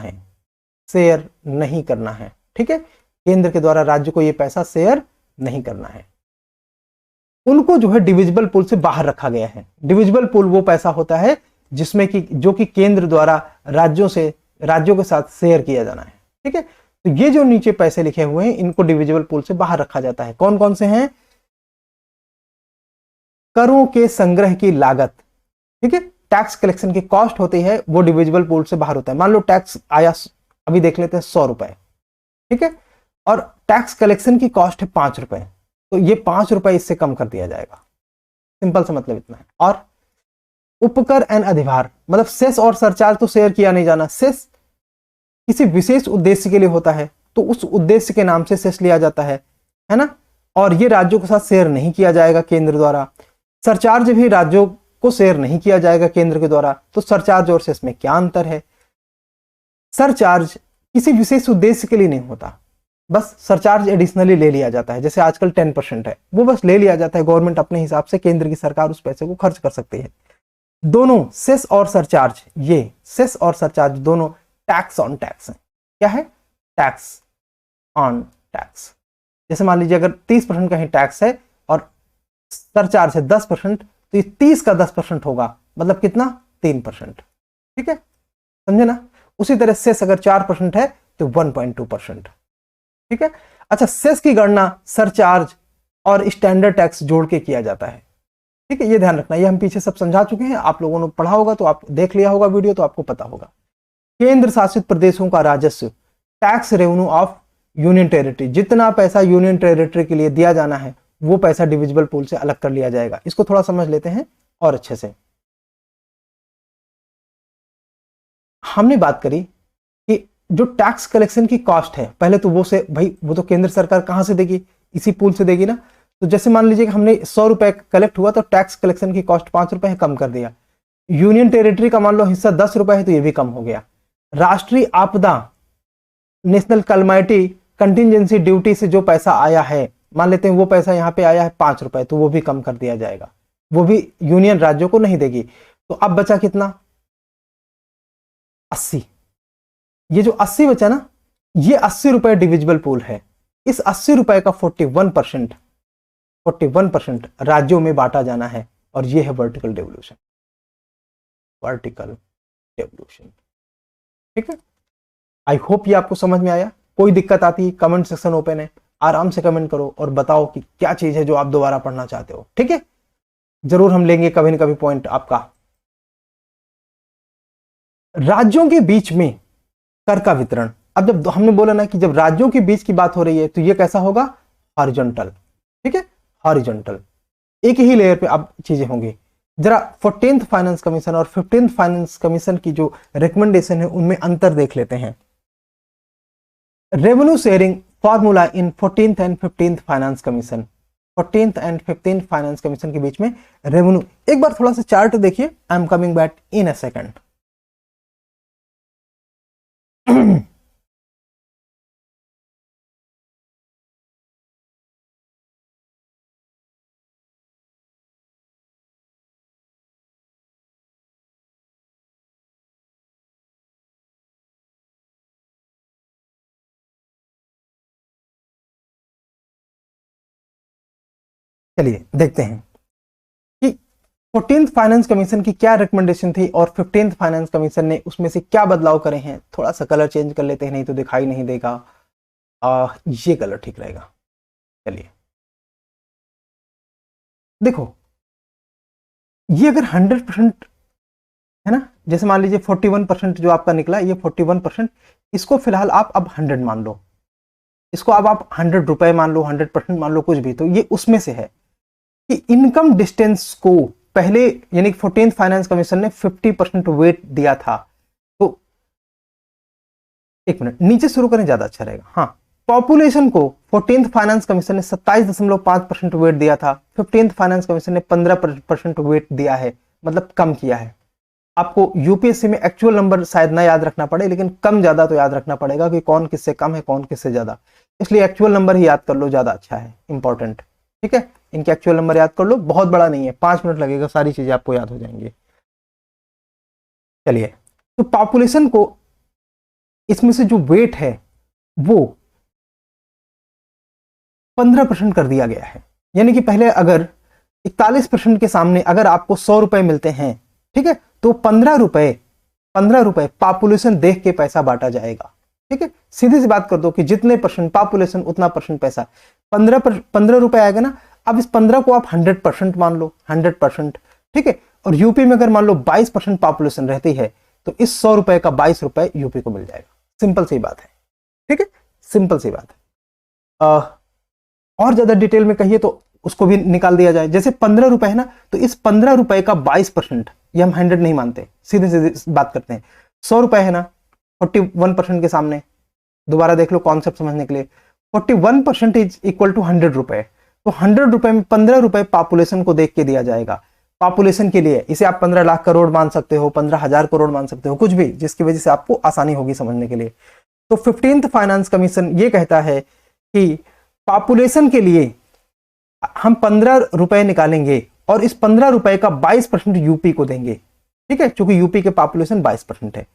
है, ठीक है। केंद्र के द्वारा राज्य को ये पैसा शेयर नहीं करना है, उनको जो है डिविजिबल पूल से बाहर रखा गया है। डिविजिबल पूल वो पैसा होता है जिसमें कि जो कि केंद्र द्वारा राज्यों के साथ शेयर किया जाना है, ठीक है। तो ये जो नीचे पैसे लिखे हुए हैं इनको डिविजिबल पूल से बाहर रखा जाता है। कौन कौन से हैं? करों के संग्रह की लागत, ठीक है, टैक्स कलेक्शन की कॉस्ट होती है, वो डिविजिबल पूल से बाहर होता है। मान लो टैक्स आया, अभी देख लेते हैं 100 रुपए, ठीक है, और टैक्स कलेक्शन की कॉस्ट है 5 रुपए, तो ये 5 रुपए इससे कम कर दिया जाएगा। सिंपल सा मतलब इतना है। और उपकर एंड अधिभार, मतलब सेस और सरचार्ज तो शेयर किया नहीं जाना। सेस किसी विशेष उद्देश्य के लिए होता है तो उस उद्देश्य के नाम से सेस लिया जाता है ना, और ये राज्यों के साथ शेयर नहीं किया जाएगा केंद्र द्वारा। सरचार्ज भी राज्यों को शेयर नहीं किया जाएगा केंद्र के द्वारा। तो सरचार्ज और सेस में क्या अंतर है? सरचार्ज किसी विशेष उद्देश्य के लिए नहीं होता, बस सरचार्ज एडिशनली ले लिया जाता है। जैसे आजकल 10% है, वो बस ले लिया जाता है, गवर्नमेंट अपने हिसाब से, केंद्र की सरकार उस पैसे को खर्च कर सकती है। दोनों सेस और सरचार्ज, ये सेस और सरचार्ज दोनों टैक्स ऑन टैक्स है। क्या है? Tax on tax. जैसे मान लीजिए अगर 30% का ही टैक्स है और सरचार्ज है 10%, तो ये 30 का 10% होगा, मतलब कितना? 3%, ठीक है, समझे ना। उसी तरह सेस अगर 4% है तो 1.2%, ठीक है। अच्छा, सेस की गणना सरचार्ज और स्टैंडर्ड टैक्स जोड़ के किया जाता है, ठीक है, ये ध्यान रखना। ये हम पीछे सब समझा चुके हैं, आप लोगों ने पढ़ा होगा, तो आप देख लिया होगा वीडियो, तो आपको पता होगा। केंद्र शासित प्रदेशों का राजस्व, tax revenue of union territory, जितना पैसा यूनियन टेरिटरी के लिए दिया जाना है वो पैसा डिविजिबल पूल से अलग कर लिया जाएगा। इसको थोड़ा समझ लेते हैं और अच्छे से। हमने बात करी कि जो टैक्स कलेक्शन की कॉस्ट है, पहले तो वो से भाई वो तो केंद्र सरकार कहां से देगी? इसी पूल से देगी ना। तो जैसे मान लीजिए कि हमने 100 रुपए कलेक्ट हुआ, तो टैक्स कलेक्शन की कॉस्ट 5 रुपए है, कम कर दिया। यूनियन टेरिटरी का मान लो हिस्सा 10 रुपए है, तो ये भी कम हो गया। राष्ट्रीय आपदा, नेशनल कलमाइटी कंटिजेंसी ड्यूटी से जो पैसा आया है, मान लेते हैं वो पैसा यहाँ पे आया है 5 रुपए, तो वो भी कम कर दिया जाएगा, वो भी यूनियन राज्यों को नहीं देगी। तो अब बचा कितना? 80। ये जो 80 बचा ना, ये 80 रुपए डिविजिबल पूल है। इस 80 रुपए का 41% राज्यों में बांटा जाना है, और ये है वर्टिकल डेवल्यूशन। ठीक है, आई होप ये आपको समझ में आया। कोई दिक्कत आती है, कमेंट सेक्शन ओपन है, आराम से कमेंट करो और बताओ कि क्या चीज है जो आप दोबारा पढ़ना चाहते हो, ठीक है। जरूर हम लेंगे कभी न कभी पॉइंट आपका। राज्यों के बीच में कर का वितरण, अब जब हमने बोला ना कि जब राज्यों के बीच की बात हो रही है तो ये कैसा होगा? हॉरिजॉन्टल, ठीक है, हॉरिजॉन्टल, एक ही लेयर पे अब चीजें होंगी। जरा 14th फाइनेंस कमीशन और 15th फाइनेंस कमीशन की जो रिकमेंडेशन है उनमें अंतर देख लेते हैं। Revenue sharing formula in 14th and 15th finance commission, 14th and 15th finance commission के बीच में रेवेन्यू, एक बार थोड़ा सा चार्ट देखिए, I am coming back in a second. चलिए देखते हैं कि 14th फाइनेंस कमीशन की क्या रिकमेंडेशन थी और 15th फाइनेंस कमीशन ने उसमें से क्या बदलाव करे हैं। थोड़ा सा कलर चेंज कर लेते हैं, नहीं तो दिखाई नहीं देगा। ये कलर ठीक रहेगा। चलिए देखो, ये अगर 100% है ना, जैसे मान लीजिए 41% जो आपका निकला, ये 41%, इसको फिलहाल आप अब 100 मान लो, इसको अब आप 100 रुपए मान लो, 100% मान लो, कुछ भी, तो ये उसमें से है कि इनकम डिस्टेंस को पहले यानी 14th फाइनेंस कमीशन ने 50% वेट दिया था। तो एक मिनट नीचे शुरू करें, ज्यादा अच्छा रहेगा। हाँ, पॉपुलेशन को 14th फाइनेंस कमीशन ने 27.5% वेट दिया था, 15th फाइनेंस कमीशन ने 15% वेट दिया है, मतलब कम किया है। आपको यूपीएससी में एक्चुअल नंबर शायद ना याद रखना पड़े, लेकिन कम ज्यादा तो याद रखना पड़ेगा कि कौन किससे कम है कौन किससे ज्यादा, इसलिए एक्चुअल नंबर ही याद कर लो, ज्यादा अच्छा है, इंपॉर्टेंट। ठीक है, इनके एक्चुअल नंबर याद कर लो, बहुत बड़ा नहीं है, 5 मिनट लगेगा, सारी चीजें आपको याद हो जाएंगी। चलिए, तो पॉपुलेशन को इसमें से जो वेट है वो 15% कर दिया गया है। यानी कि पहले अगर 41% के सामने अगर आपको 100 रुपए मिलते हैं, ठीक है, तो 15 रुपए पॉपुलेशन देख के पैसा बांटा जाएगा। ठीक है, सीधी सी बात कर दो कि जितने परसेंट पॉपुलेशन उतना परसेंट पैसा, 15 रुपए आएगा ना। अब इस 15 को आप 100% मान लो, 100%। ठीक है, और यूपी में अगर मान लो 22% पॉपुलेशन रहती है, तो इस 100 रुपए का 22 रुपए यूपी को मिल जाएगा। सिंपल सी बात है। ठीक है, सिंपल सी बात है। और ज्यादा डिटेल में कहिए तो उसको भी निकाल दिया जाए। जैसे 15 रुपए है ना, तो इस 15 रुपए का 22%, ये हम 100 नहीं मानते, सीधे सीधे बात करते हैं। 100 रुपए है ना, 41% के सामने, दोबारा देख लो कॉन्सेप्ट समझने के लिए, 41% इज इक्वल टू 100 रुपए। तो 100 रुपए में 15 रुपए पॉपुलेशन को देख के दिया जाएगा। पॉपुलेशन के लिए इसे आप 15 लाख करोड़ मान सकते हो, 15,000 करोड़ मान सकते हो, कुछ भी जिसकी वजह से आपको आसानी होगी समझने के लिए। तो 15th फाइनेंस कमीशन ये कहता है कि पॉपुलेशन के लिए हम 15 रुपए निकालेंगे और इस 15 रुपए का 22% यूपी को देंगे। ठीक है, क्योंकि यूपी के पॉपुलेशन 22% है,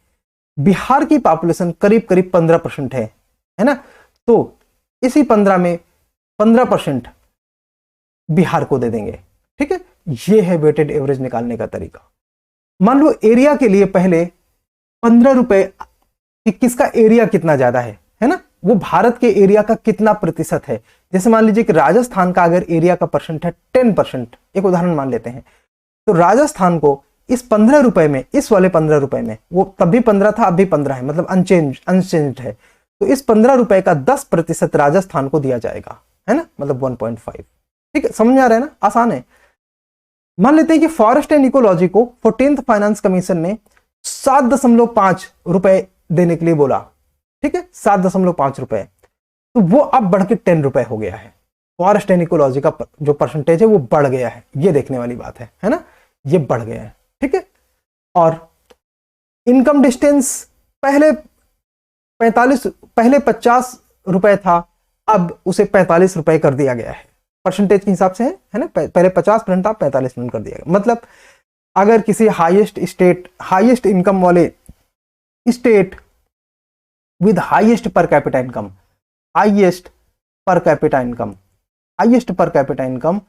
बिहार की पॉपुलेशन करीब करीब 15% है ना, तो इसी 15 में 15% बिहार को दे देंगे। ठीक है, ये है वेटेड एवरेज निकालने का तरीका। मान लो एरिया के लिए पहले 15 रुपए कि किसका एरिया कितना ज्यादा है ना, वो भारत के एरिया का कितना प्रतिशत है। जैसे मान लीजिए कि राजस्थान का अगर एरिया का परसेंट है 10%, एक उदाहरण मान लेते हैं, तो राजस्थान को इस 15 रुपए में, इस वाले 15 रुपए में, वो तब भी 15 था अब भी 15 है, मतलब अनचेंज्ड है, तो इस 15 रुपए का 10% राजस्थान को दिया जाएगा, है ना, मतलब 1.5। ठीक है, समझ आ रहा है ना, आसान है। मान लेते हैं कि फॉरेस्ट एंड इकोलॉजी को 14th फाइनेंस कमीशन ने 7.5 रुपए देने के लिए बोला। ठीक है, 7.5 रुपए, तो वो अब बढ़ के 10 रुपए हो गया है। फॉरेस्ट एंड इकोलॉजी का जो परसेंटेज है वो बढ़ गया है, ये देखने वाली बात है ना, ये बढ़ गया है। ठीक है, और इनकम डिस्टेंस पहले 50 रुपए था, अब उसे 45 रुपए कर दिया गया है, परसेंटेज के हिसाब से है ना, पहले 50% था, 45% कर दिया गया। मतलब अगर किसी हाईएस्ट इनकम वाले state with highest per capita income, highest per capita income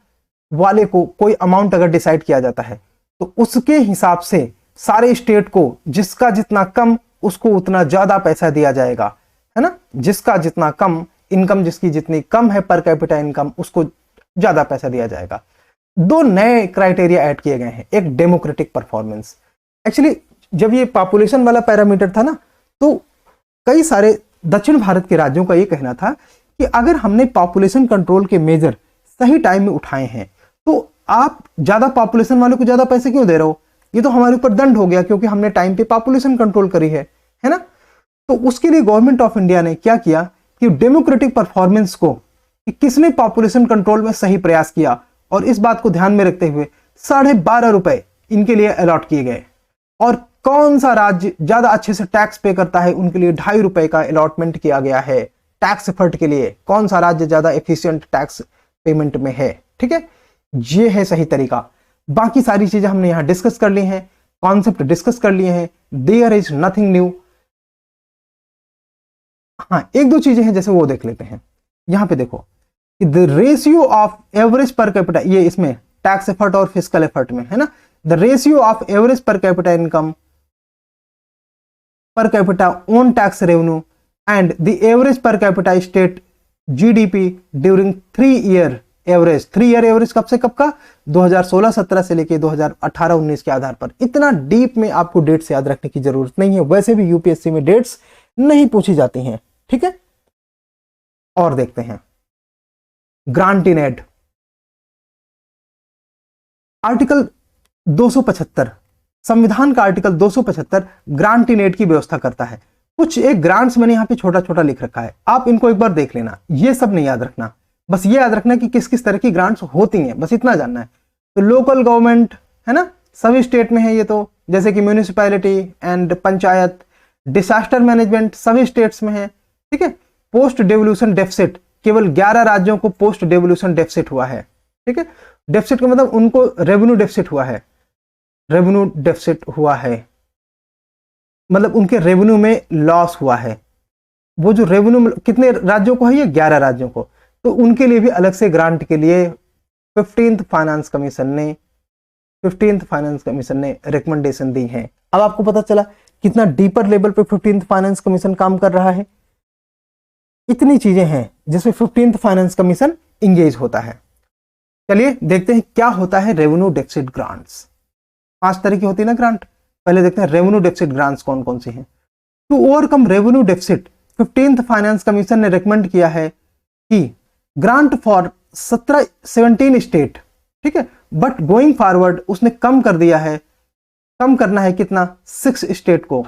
वाले को कोई अमाउंट अगर डिसाइड किया जाता है, तो उसके हिसाब से सारे स्टेट को जिसका जितना कम उसको उतना ज्यादा पैसा दिया जाएगा, है ना, जिसका जितना कम इनकम, जिसकी जितनी कम है पर कैपिटा इनकम, उसको ज्यादा पैसा दिया जाएगा। 2 नए क्राइटेरिया ऐड किए गए हैं, एक डेमोक्रेटिक परफॉर्मेंस। एक्चुअली जब ये पॉपुलेशन वाला पैरामीटर था ना, तो कई सारे दक्षिण भारत के राज्यों का ये कहना था कि अगर हमने पॉपुलेशन कंट्रोल के मेजर सही टाइम में उठाए हैं, तो आप ज्यादा पॉपुलेशन वाले को ज्यादा पैसे क्यों दे रहे हो, ये तो हमारे ऊपर दंड हो गया क्योंकि हमने टाइम पे पॉपुलेशन कंट्रोल करी है ना। तो उसके लिए गवर्नमेंट ऑफ इंडिया ने क्या किया कि डेमोक्रेटिक परफॉर्मेंस को, कि किसने पॉपुलेशन कंट्रोल में सही प्रयास किया, और इस बात को ध्यान में रखते हुए 12.5 रुपए इनके लिए अलॉट किए गए। और कौन सा राज्य ज्यादा अच्छे से टैक्स पे करता है, उनके लिए 2.5 रुपए का अलॉटमेंट किया गया है टैक्स एफर्ट के लिए, कौन सा राज्य ज्यादा एफिशिएंट टैक्स पेमेंट में है। ठीक है, ये है सही तरीका। बाकी सारी चीजें हमने यहां डिस्कस कर ली हैं, कॉन्सेप्ट डिस्कस कर लिए हैं, देयर इज नथिंग न्यू। हाँ, एक दो चीजें हैं जैसे वो देख लेते हैं। यहां पे देखो the ratio of average per capita, ये इसमें टैक्स एफर्ट और फिस्कल एफर्ट में है ना, the ratio of average per capita income per capita own tax revenue and the average per capita state GDP during 3-year average। 3-year average कब से कब का, 2016-17 से लेके 2018-19 के आधार पर। इतना डीप में आपको डेट्स याद रखने की जरूरत नहीं है, वैसे भी यूपीएससी में डेट्स नहीं पूछी जाती हैं। ठीक है, और देखते हैं। ग्रांट इन एड, आर्टिकल 275, संविधान का आर्टिकल 275 ग्रांट इन एड की व्यवस्था करता है। कुछ एक ग्रांट्स मैंने यहाँ पे छोटा छोटा लिख रखा है, आप इनको एक बार देख लेना, ये सब नहीं याद रखना, बस ये याद रखना कि किस किस तरह की ग्रांट्स होती हैं, बस इतना जानना है। तो लोकल गवर्नमेंट है ना, सभी स्टेट में है ये, तो जैसे कि municipality and panchayat, disaster management सभी स्टेट्स में है, ठीक है। पोस्ट डेवोल्यूशन डेफिसिट, केवल 11 राज्यों को पोस्ट डेवोल्यूशन डेफिसिट हुआ है, ठीक है। डेफिसिट का मतलब उनको रेवेन्यू डेफिसिट हुआ है, रेवेन्यू डेफिसिट हुआ है मतलब उनके रेवेन्यू में लॉस हुआ है। वो जो रेवेन्यू कितने राज्यों को है, ये 11 राज्यों को, तो उनके लिए भी अलग से ग्रांट के लिए 15th फाइनेंस कमीशन ने रिकमेंडेशन दी है। अब आपको पता चला कितना डीपर लेवल पे 15th फाइनेंस कमीशन काम कर रहा है। इतनी चीजें हैं जिसमें 15th फाइनेंस कमीशन इंगेज होता है। चलिए देखते हैं क्या होता है रेवेन्यू डेफिसिट ग्रांट्स। 5 तरह की होती है ना ग्रांट, पहले देखते हैं रेवेन्यू डेफिसिट ग्रांट्स कौन कौन सी हैं। To overcome revenue deficit 15th finance commission ने रिकमेंड किया है कि ग्रांट फॉर 17 स्टेट, ठीक है, बट गोइंग फॉरवर्ड उसने कम कर दिया है, कम करना है कितना, 6 स्टेट को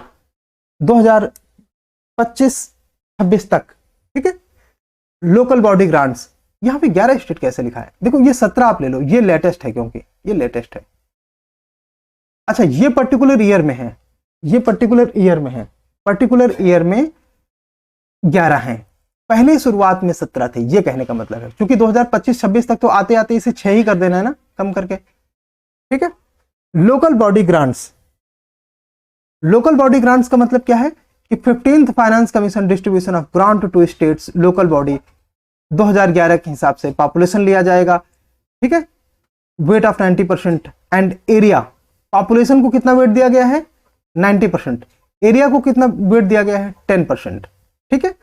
2025-26 तक, ठीक है। लोकल बॉडी ग्रांट्स, यहां पे 11 स्टेट कैसे लिखा है, देखो ये 17 आप ले लो, ये लेटेस्ट है क्योंकि ये लेटेस्ट है। अच्छा ये पर्टिकुलर ईयर में है, ये पर्टिकुलर ईयर में है, पर्टिकुलर ईयर में 11 हैं, पहले शुरुआत में 17 थे, ये कहने का मतलब है। क्योंकि 2025-26 तक तो आते आते इसे 6 ही कर देना है ना, कम करके, ठीक है। Local body grants, local body grants का मतलब क्या है कि 15th finance commission distribution of grant to states local body 2011 के हिसाब से पॉपुलेशन लिया जाएगा, ठीक है, weight of 90% and area, population को कितना वेट दिया गया है 90%, एरिया को कितना वेट दिया गया है 10%, ठीक है।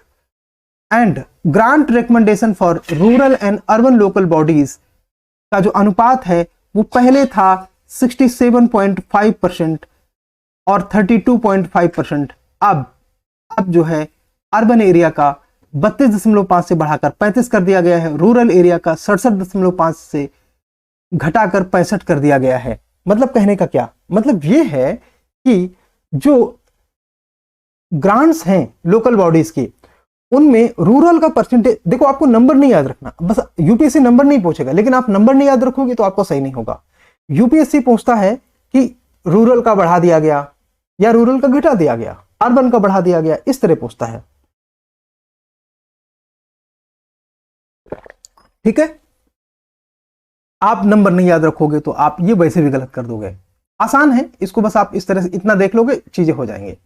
And grant recommendation for rural and urban local bodies का जो अनुपात है वो पहले था 67.5% और 32.5%, अब जो है अर्बन एरिया का 32.5 से बढ़ाकर 35 कर दिया गया है, रूरल एरिया का 67.5 से घटाकर 65 कर दिया गया है। मतलब कहने का क्या मतलब ये है कि जो ग्रांट्स हैं लोकल बॉडीज की, उनमें रूरल का परसेंटेज, देखो आपको नंबर नहीं याद रखना, बस यूपीएससी नंबर नहीं पूछेगा, लेकिन आप नंबर नहीं याद रखोगे तो आपको सही नहीं होगा। यूपीएससी पूछता है कि रूरल का बढ़ा दिया गया या रूरल का घटा दिया गया, अर्बन का बढ़ा दिया गया, इस तरह पूछता है, ठीक है। आप नंबर नहीं याद रखोगे तो आप ये वैसे भी गलत कर दोगे। आसान है, इसको बस आप इस तरह से इतना देख लोगे, चीजें हो जाएंगे।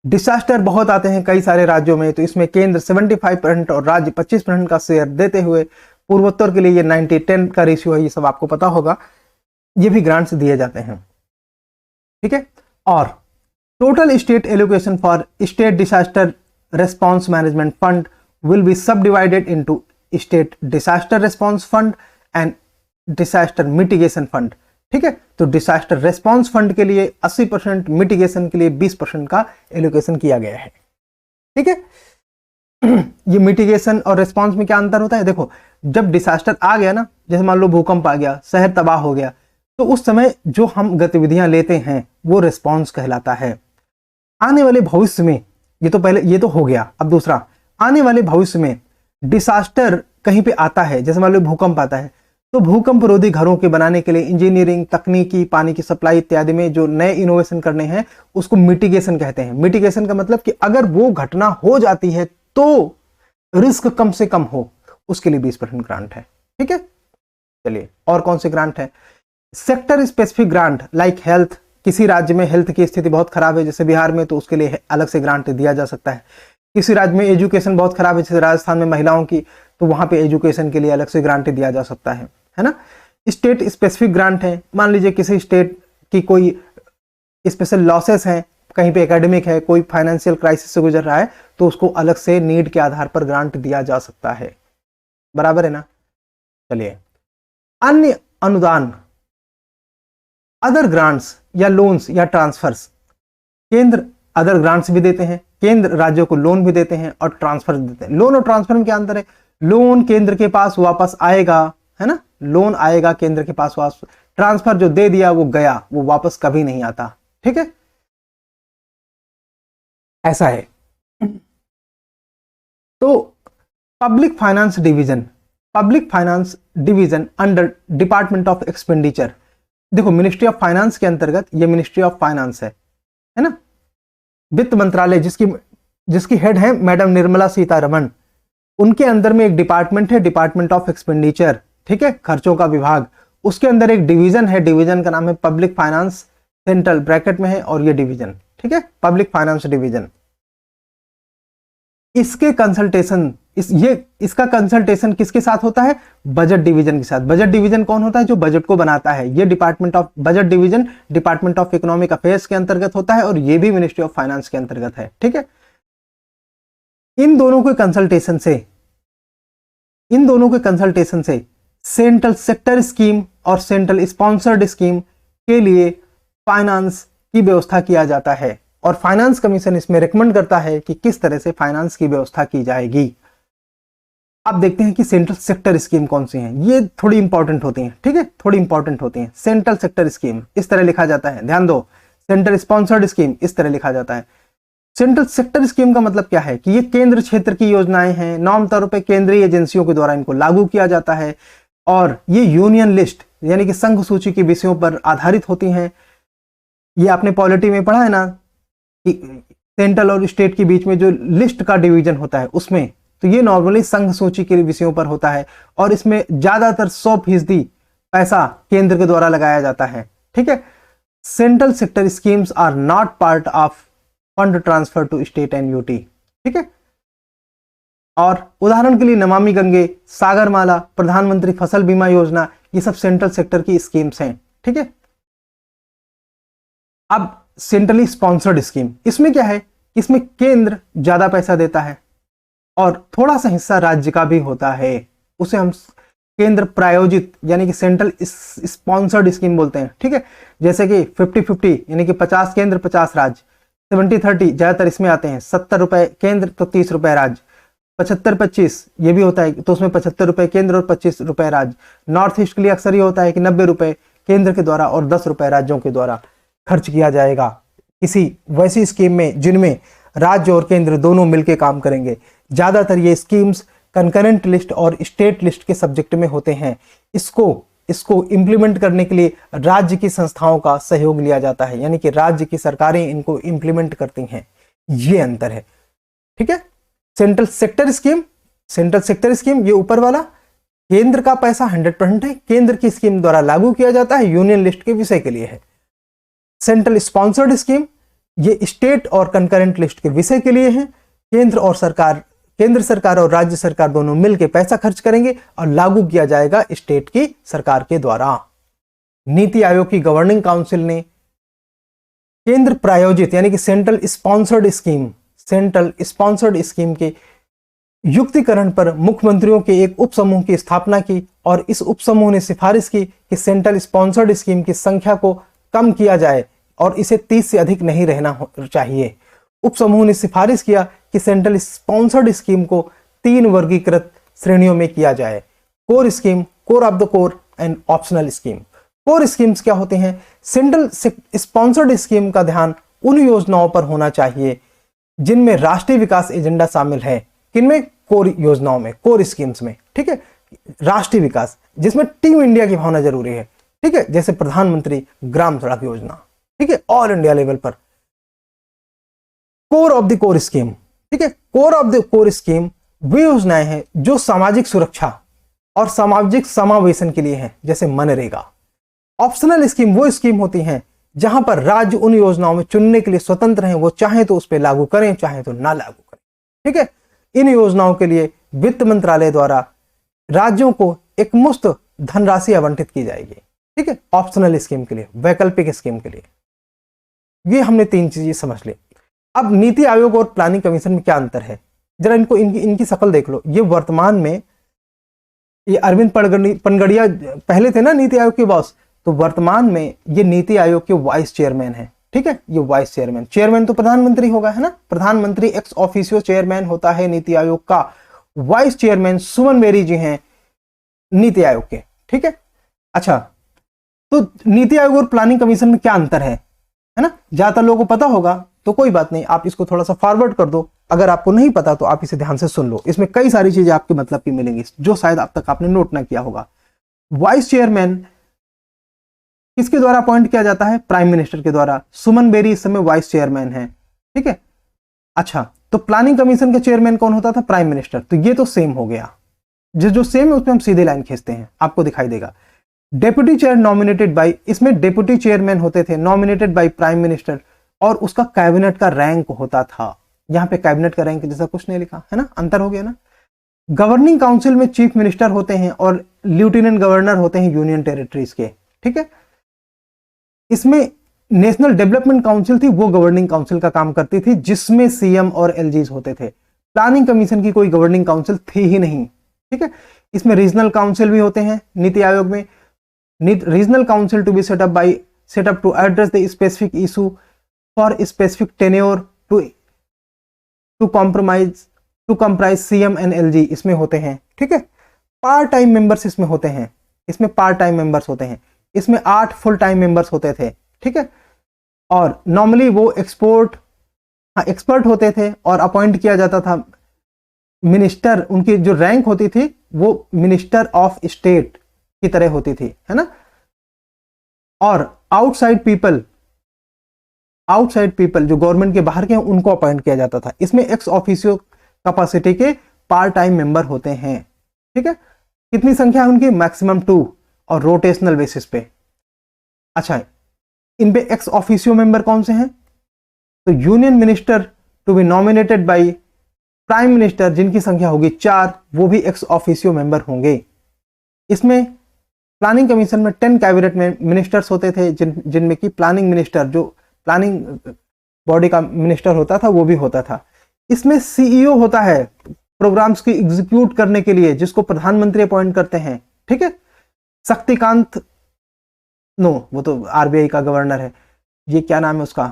डिसास्टर बहुत आते हैं कई सारे राज्यों में, तो इसमें केंद्र 75% और राज्य 25% का शेयर देते हुए पूर्वोत्तर के लिए ये 90-10 का रेशियो है, ये सब आपको पता होगा, ये भी ग्रांट्स दिए जाते हैं, ठीक है। और total state allocation for state disaster response management fund will be subdivided into state disaster response fund and disaster mitigation fund, ठीक है। तो डिसास्टर रेस्पॉन्स फंड के लिए 80%, मिटिगेशन के लिए 20% का एलोकेशन किया गया है, ठीक है। ये मिटिगेशन और रेस्पॉन्स में क्या अंतर होता है, देखो जब डिसास्टर आ गया ना, जैसे मान लो भूकंप आ गया, शहर तबाह हो गया, तो उस समय जो हम गतिविधियां लेते हैं वो रेस्पॉन्स कहलाता है। आने वाले भविष्य में, ये तो पहले ये तो हो गया, अब दूसरा, आने वाले भविष्य में डिसास्टर कहीं पे आता है, जैसे मान लो भूकंप आता है, तो भूकंप रोधी घरों के बनाने के लिए इंजीनियरिंग, तकनीकी, पानी की सप्लाई इत्यादि में जो नए इनोवेशन करने हैं उसको मिटिगेशन कहते हैं। मिटिगेशन का मतलब कि अगर वो घटना हो जाती है तो रिस्क कम से कम हो, उसके लिए 20% ग्रांट है, ठीक है। चलिए और कौन से ग्रांट है, sector specific grant like health, किसी राज्य में हेल्थ की स्थिति बहुत खराब है जैसे बिहार में, तो उसके लिए अलग से ग्रांट दिया जा सकता है। किसी राज्य में एजुकेशन बहुत खराब है जैसे राजस्थान में महिलाओं की, तो वहां पे एजुकेशन के लिए अलग से ग्रांट दिया जा सकता है ना। स्टेट स्पेसिफिक ग्रांट है, मान लीजिए किसी स्टेट की कोई स्पेशल लॉसेस हैं, कहीं पे एकेडमिक है, कोई फाइनेंशियल क्राइसिस से गुजर रहा है, तो उसको अलग से नीड के आधार पर ग्रांट दिया जा सकता है, बराबर है ना। चलिए अन्य अनुदान, अदर ग्रांट्स या लोन्स या ट्रांसफर्स, केंद्र अदर ग्रांट्स भी देते हैं, केंद्र राज्यों को लोन भी देते हैं और ट्रांसफर देते हैं। लोन और ट्रांसफर में क्या अंतर है? लोन केंद्र के पास वापस आएगा, है ना, लोन आएगा केंद्र के पास वापस, ट्रांसफर जो दे दिया वो गया, वो वापस कभी नहीं आता। ठीक है, ऐसा है। तो public finance division under department of expenditure, देखो मिनिस्ट्री ऑफ फाइनेंस के अंतर्गत ये मिनिस्ट्री ऑफ फाइनेंस है ना, वित्त मंत्रालय जिसकी हेड है मैडम निर्मला सीतारमण, उनके अंदर में एक डिपार्टमेंट है डिपार्टमेंट ऑफ एक्सपेंडिचर, ठीक है, खर्चों का विभाग। उसके अंदर एक डिवीजन है, डिवीजन का नाम है पब्लिक फाइनेंस, सेंट्रल ब्रैकेट में है और ये डिवीजन, ठीक है, पब्लिक फाइनेंस डिवीजन। इसके कंसल्टेशन इसका कंसल्टेशन किसके साथ होता है? बजट डिवीजन के साथ। बजट डिवीजन कौन होता है? जो बजट को बनाता है। ये department of budget division department of economic affairs के अंतर्गत होता है और ये भी मिनिस्ट्री ऑफ फाइनेंस के अंतर्गत है। ठीक है, इन दोनों के कंसल्टेशन से सेंट्रल सेक्टर स्कीम और सेंट्रल स्पॉन्सर्ड स्कीम के लिए फाइनेंस की व्यवस्था किया जाता है और फाइनेंस कमीशन इसमें रेकमेंड करता है कि किस तरह से फाइनेंस की व्यवस्था की जाएगी। अब देखते हैं कि सेंट्रल सेक्टर स्कीम कौन सी हैं। ये थोड़ी इंपॉर्टेंट होती हैं, ठीक है, थोड़ी इंपॉर्टेंट होती हैं। सेंट्रल सेक्टर स्कीम इस तरह लिखा जाता है, ध्यान दो। सेंट्रल स्पॉन्सर्ड स्कीम इस तरह लिखा जाता है। सेंट्रल सेक्टर स्कीम का मतलब क्या है कि ये केंद्र क्षेत्र की योजनाएं हैं, नॉर्म तौर पर केंद्रीय एजेंसियों के द्वारा इनको लागू किया जाता है और ये यूनियन लिस्ट यानी कि संघ सूची के विषयों पर आधारित होती हैं। ये आपने पॉलिटी में पढ़ा है ना कि सेंट्रल और स्टेट के बीच में जो लिस्ट का डिवीजन होता है उसमें, तो ये नॉर्मली संघ सूची के विषयों पर होता है और इसमें ज्यादातर 100% पैसा केंद्र के द्वारा लगाया जाता है। ठीक है, central sector schemes are not part of fund transfer to state and UT. ठीक है, और उदाहरण के लिए नमामि गंगे, सागरमाला, प्रधानमंत्री फसल बीमा योजना, ये सब सेंट्रल सेक्टर की स्कीम्स हैं। ठीक है, अब सेंट्रली स्पॉन्सर्ड स्कीम, इसमें क्या है, इसमें केंद्र ज्यादा पैसा देता है और थोड़ा सा हिस्सा राज्य का भी होता है, उसे हम केंद्र प्रायोजित यानी कि सेंट्रल स्पॉन्सर्ड स्कीम बोलते हैं। ठीक है, जैसे कि 50-50 यानी कि 50 केंद्र 50 राज्य, 70-30 ज्यादातर इसमें आते हैं, 70 रुपए केंद्र तो 30 रुपए राज्य, 75-25 ये भी होता है तो उसमें 75 रुपए केंद्र और 25 रुपए राज्य। नॉर्थ ईस्ट के लिए अक्सर ये होता है कि 90 रुपए केंद्र के द्वारा और 10 रुपए राज्यों के द्वारा खर्च किया जाएगा किसी वैसी स्कीम में जिनमें राज्य और केंद्र दोनों मिलकर काम करेंगे। ज्यादातर ये स्कीम्स कंकरेंट लिस्ट और स्टेट लिस्ट के सब्जेक्ट में होते हैं। इसको इंप्लीमेंट करने के लिए राज्य की संस्थाओं का सहयोग लिया जाता है, यानी कि राज्य की सरकारें इनको इंप्लीमेंट करती हैं। ये अंतर है। ठीक है, सेंट्रल सेक्टर स्कीम ये ऊपर वाला, केंद्र का पैसा 100% है, केंद्र की स्कीम द्वारा लागू किया जाता है, यूनियन लिस्ट के विषय के लिए है। सेंट्रल स्पॉन्सर्ड स्कीम ये स्टेट और कंकरेंट लिस्ट के विषय के लिए है। केंद्र सरकार और राज्य सरकार दोनों मिलकर पैसा खर्च करेंगे और लागू किया जाएगा स्टेट की सरकार के द्वारा। नीति आयोग की गवर्निंग काउंसिल ने केंद्र प्रायोजित यानी कि सेंट्रल स्पॉन्सर्ड स्कीम के युक्तिकरण पर मुख्यमंत्रियों के एक उपसमूह की स्थापना की और इस उपसमूह ने सिफारिश की कि सेंट्रल स्पॉन्सर्ड स्कीम की संख्या को कम किया जाए और इसे 30 से अधिक नहीं रहना चाहिए। उपसमूह ने सिफारिश किया कि सेंट्रल स्पॉन्सर्ड स्कीम को 3 वर्गीकृत श्रेणियों में किया जाए, core scheme, core of the core and optional scheme. Core schemes क्या होते हैं? सेंट्रल स्पॉन्सर्ड स्कीम का ध्यान उन योजनाओं पर होना चाहिए जिनमें राष्ट्रीय विकास एजेंडा शामिल है। किनमें? कोर योजनाओं में, कोर स्कीम्स में। ठीक है, राष्ट्रीय विकास जिसमें टीम इंडिया की भावना जरूरी है। ठीक है, जैसे प्रधानमंत्री ग्राम सड़क योजना, ठीक है, ऑल इंडिया लेवल पर। Core of the core scheme, ठीक है, core of the core scheme वे योजनाएं हैं जो सामाजिक सुरक्षा और सामाजिक समावेशन के लिए हैं, जैसे मनरेगा। ऑप्शनल स्कीम वो स्कीम होती हैं जहां पर राज्य उन योजनाओं में चुनने के लिए स्वतंत्र हैं, वो चाहे तो उस पर लागू करें चाहे तो ना लागू करें। ठीक है, इन योजनाओं के लिए वित्त मंत्रालय द्वारा राज्यों को एक मुफ्त धनराशि आवंटित की जाएगी। ठीक है, ऑप्शनल स्कीम के लिए, वैकल्पिक स्कीम के लिए। ये हमने 3 चीजें समझ ली। अब नीति आयोग और प्लानिंग कमीशन में क्या अंतर है, जरा इनकी शक्ल देख लो। ये वर्तमान में ये अरविंद पनगड़िया पहले थे ना नीति आयोग के बॉस, तो वर्तमान में ये नीति आयोग के वाइस चेयरमैन है। ठीक है। ये वाइस चेयरमैन, चेयरमैन तो प्रधानमंत्री होगा, है ना, प्रधानमंत्री एक्स ऑफिशियो चेयरमैन होता है नीति आयोग का। वाइस चेयरमैन सुमन बेरी जी हैं नीति आयोग के, ठीक है। अच्छा, तो नीति आयोग और प्लानिंग कमीशन में क्या अंतर है ना, ज्यादातर लोगों को पता होगा तो कोई बात नहीं, आप इसको थोड़ा सा फॉरवर्ड कर दो। अगर आपको नहीं पता तो आप इसे ध्यान से सुन लो, इसमें कई सारी चीजें आपके मतलब की मिलेंगी जो शायद अब तक आपने नोट ना किया होगा। वाइस चेयरमैन किसके द्वारा अपॉइंट किया जाता है? प्राइम मिनिस्टर के द्वारा। सुमन बेरी इस समय वाइस चेयरमैन है, ठीक है। अच्छा, तो प्लानिंग कमीशन का चेयरमैन कौन होता था? Prime minister. तो ये तो सेम हो गया, जो सेम है उसमें हम सीधे लाइन खींचते हैं, आपको दिखाई देगा। डेप्यूटी चेयर नॉमिनेटेड बाई, इसमें डेप्यूटी चेयरमैन होते थे नॉमिनेटेड बाई प्राइम मिनिस्टर, और उसका कैबिनेट का रैंक होता था। यहां पे कैबिनेट का रैंक जैसा कुछ नहीं लिखा है ना, अंतर हो गया ना। गवर्निंग काउंसिल में चीफ मिनिस्टर होते हैं और लेफ्टिनेंट गवर्नर होते हैं यूनियन टेरिटरीज के, ठीक है। इसमें नेशनल डेवलपमेंट काउंसिल थी, वो गवर्निंग काउंसिल का काम करती थी, जिसमें सीएम और एलजीज होते थे। प्लानिंग कमीशन की कोई गवर्निंग काउंसिल थी ही नहीं, ठीक है। इसमें रीजनल काउंसिल भी होते हैं नीति आयोग में। Regional council to be set up to address the specific issue for specific tenure to comprise CM and LG, इसमें होते हैं, ठीक है। पार्ट टाइम मेंबर्स इसमें होते हैं, इसमें पार्ट टाइम मेंबर्स होते हैं, इसमें 8 फुल टाइम मेंबर्स होते थे, ठीक है। और नॉर्मली वो एक्सपर्ट होते थे और अपॉइंट किया जाता था मिनिस्टर, उनकी जो रैंक होती थी वो मिनिस्टर ऑफ स्टेट की तरह होती थी, है ना। और आउटसाइड पीपल जो गवर्नमेंट के बाहर के हैं उनको अपॉइंट किया जाता था। इसमें एक्स ऑफिशियो कैपेसिटी के पार्ट टाइम मेंबर होते हैं, ठीक है। कितनी संख्या है उनकी? मैक्सिमम 2, और रोटेशनल बेसिस पे। अच्छा, इन पे एक्स ऑफिशियो मेंबर कौन से हैं? तो union minister to be nominated by prime minister, जिनकी संख्या होगी 4, वो भी एक्स ऑफिशियो मेंबर होंगे। इसमें प्लानिंग कमीशन में 10 कैबिनेट में मिनिस्टर्स होते थे, जिनमें की प्लानिंग मिनिस्टर, जो प्लानिंग बॉडी का मिनिस्टर होता था, वो भी होता था। इसमें सीईओ होता है प्रोग्राम्स की एग्जीक्यूट करने के लिए, जिसको प्रधानमंत्री अपॉइंट करते हैं, ठीक है। शक्तिकांत, नो, वो तो आरबीआई का गवर्नर है, ये क्या नाम है उसका,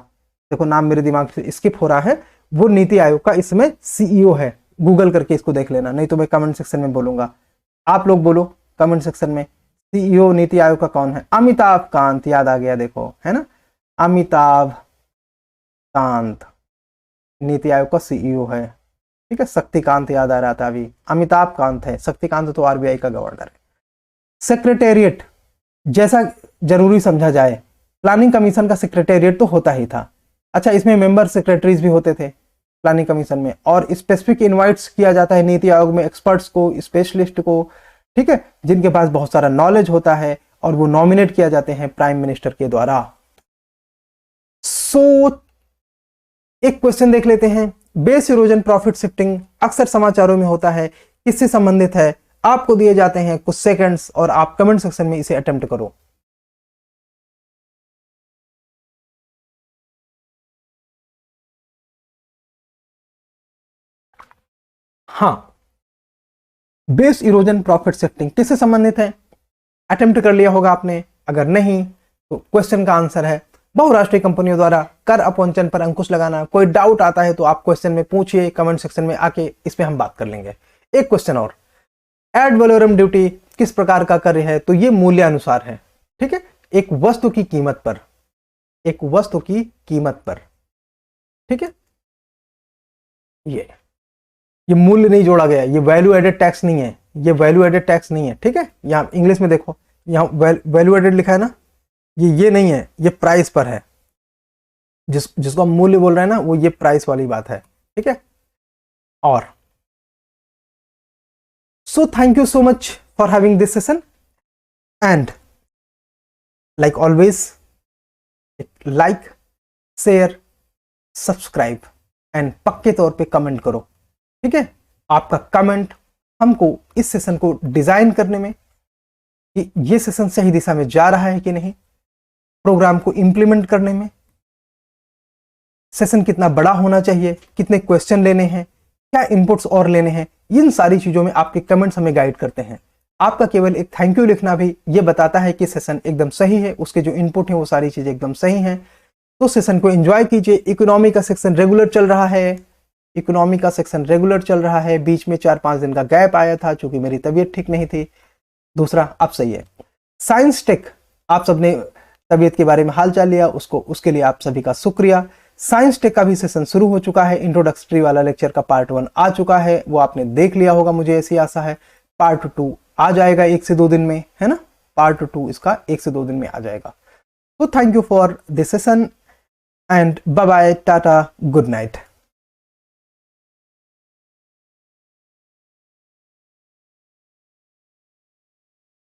देखो नाम मेरे दिमाग से स्किप हो रहा है। वो नीति आयोग का इसमें सीईओ है, गूगल करके इसको देख लेना, नहीं तो मैं कमेंट सेक्शन में बोलूंगा। आप लोग बोलो कमेंट सेक्शन में, सीईओ नीति आयोग का कौन है? अमिताभ कांत, याद आ गया, देखो, है ना, अमिताभ कांत नीति आयोग का सीईओ है, ठीक है। शक्तिकांत याद आ रहा था अभी, अमिताभ कांत है, शक्तिकांत तो आरबीआई का गवर्नर है। सेक्रेटेरिएट जैसा जरूरी समझा जाए, प्लानिंग कमीशन का सेक्रेटेरिएट तो होता ही था। अच्छा, इसमें मेंबर सेक्रेटरीज भी होते थे प्लानिंग कमीशन में, और स्पेसिफिक इनवाइट्स किया जाता है नीति आयोग में एक्सपर्ट्स को, स्पेशलिस्ट को, ठीक है, जिनके पास बहुत सारा नॉलेज होता है, और वो नॉमिनेट किया जाते हैं प्राइम मिनिस्टर के द्वारा। एक क्वेश्चन देख लेते हैं। बेस इरोजन प्रॉफिट शिफ्टिंग अक्सर समाचारों में होता है, किससे संबंधित है? आपको दिए जाते हैं कुछ सेकंड्स और आप कमेंट सेक्शन में इसे अटेम्प्ट करो। हाँ, बेस इरोजन प्रॉफिट शिफ्टिंग किससे संबंधित है? अटेम्प्ट कर लिया होगा आपने, अगर नहीं तो क्वेश्चन का आंसर है बहुराष्ट्रीय कंपनियों द्वारा कर अपवंचन पर अंकुश लगाना। कोई डाउट आता है तो आप क्वेश्चन में पूछिए, कमेंट सेक्शन में आके इस पे हम बात कर लेंगे। एक क्वेश्चन और, एड वैलोरम ड्यूटी किस प्रकार का कार्य है? तो ये मूल्य अनुसार है, ठीक है, एक वस्तु की कीमत पर, एक वस्तु की कीमत पर, ठीक है। ये मूल्य नहीं जोड़ा गया, ये वैल्यू एडेड टैक्स नहीं है, ये वैल्यू एडेड टैक्स नहीं है, ठीक है। यहां इंग्लिश में देखो, यहां वैल्यू एडेड लिखा है ना, ये नहीं है, ये प्राइस पर है। जिसको हम मूल्य बोल रहे हैं ना, वो ये प्राइस वाली बात है, ठीक है। और so thank you so much for having this session, and like always like, share, subscribe and पक्के तौर पे कमेंट करो, ठीक है। आपका कमेंट हमको इस सेशन को डिजाइन करने में, कि ये सेशन सही दिशा में जा रहा है कि नहीं, प्रोग्राम को इंप्लीमेंट करने में, सेशन कितना बड़ा होना चाहिए, कितने क्वेश्चन लेने हैं, क्या इनपुट्स और लेने हैं, इन सारी चीजों में आपके कमेंट्स हमें गाइड करते हैं। आपका केवल एक थैंक यू लिखना भी ये बताता है कि सेशन एकदम सही है, उसके जो इनपुट है वो सारी चीजें एकदम सही हैं। तो सेशन को एंजॉय कीजिए। इकोनॉमी का सेक्शन रेगुलर चल रहा है, इकोनॉमी का सेक्शन रेगुलर चल रहा है। बीच में 4-5 दिन का गैप आया था क्योंकि मेरी तबीयत ठीक नहीं थी। दूसरा अब सही है। साइंस टेक, आप सबने तबीयत के बारे में हालचाल लिया, उसके लिए आप सभी का शुक्रिया। साइंस टेक का भी सेशन शुरू हो चुका है। इंट्रोडक्टरी वाला लेक्चर का पार्ट 1 आ चुका है, वो आपने देख लिया होगा, मुझे ऐसी आशा है। पार्ट 2 आ जाएगा 1 से 2 दिन में, है ना। पार्ट 2 इसका 1 से 2 दिन में आ जाएगा। तो thank you for this session and bye bye, tata, good night.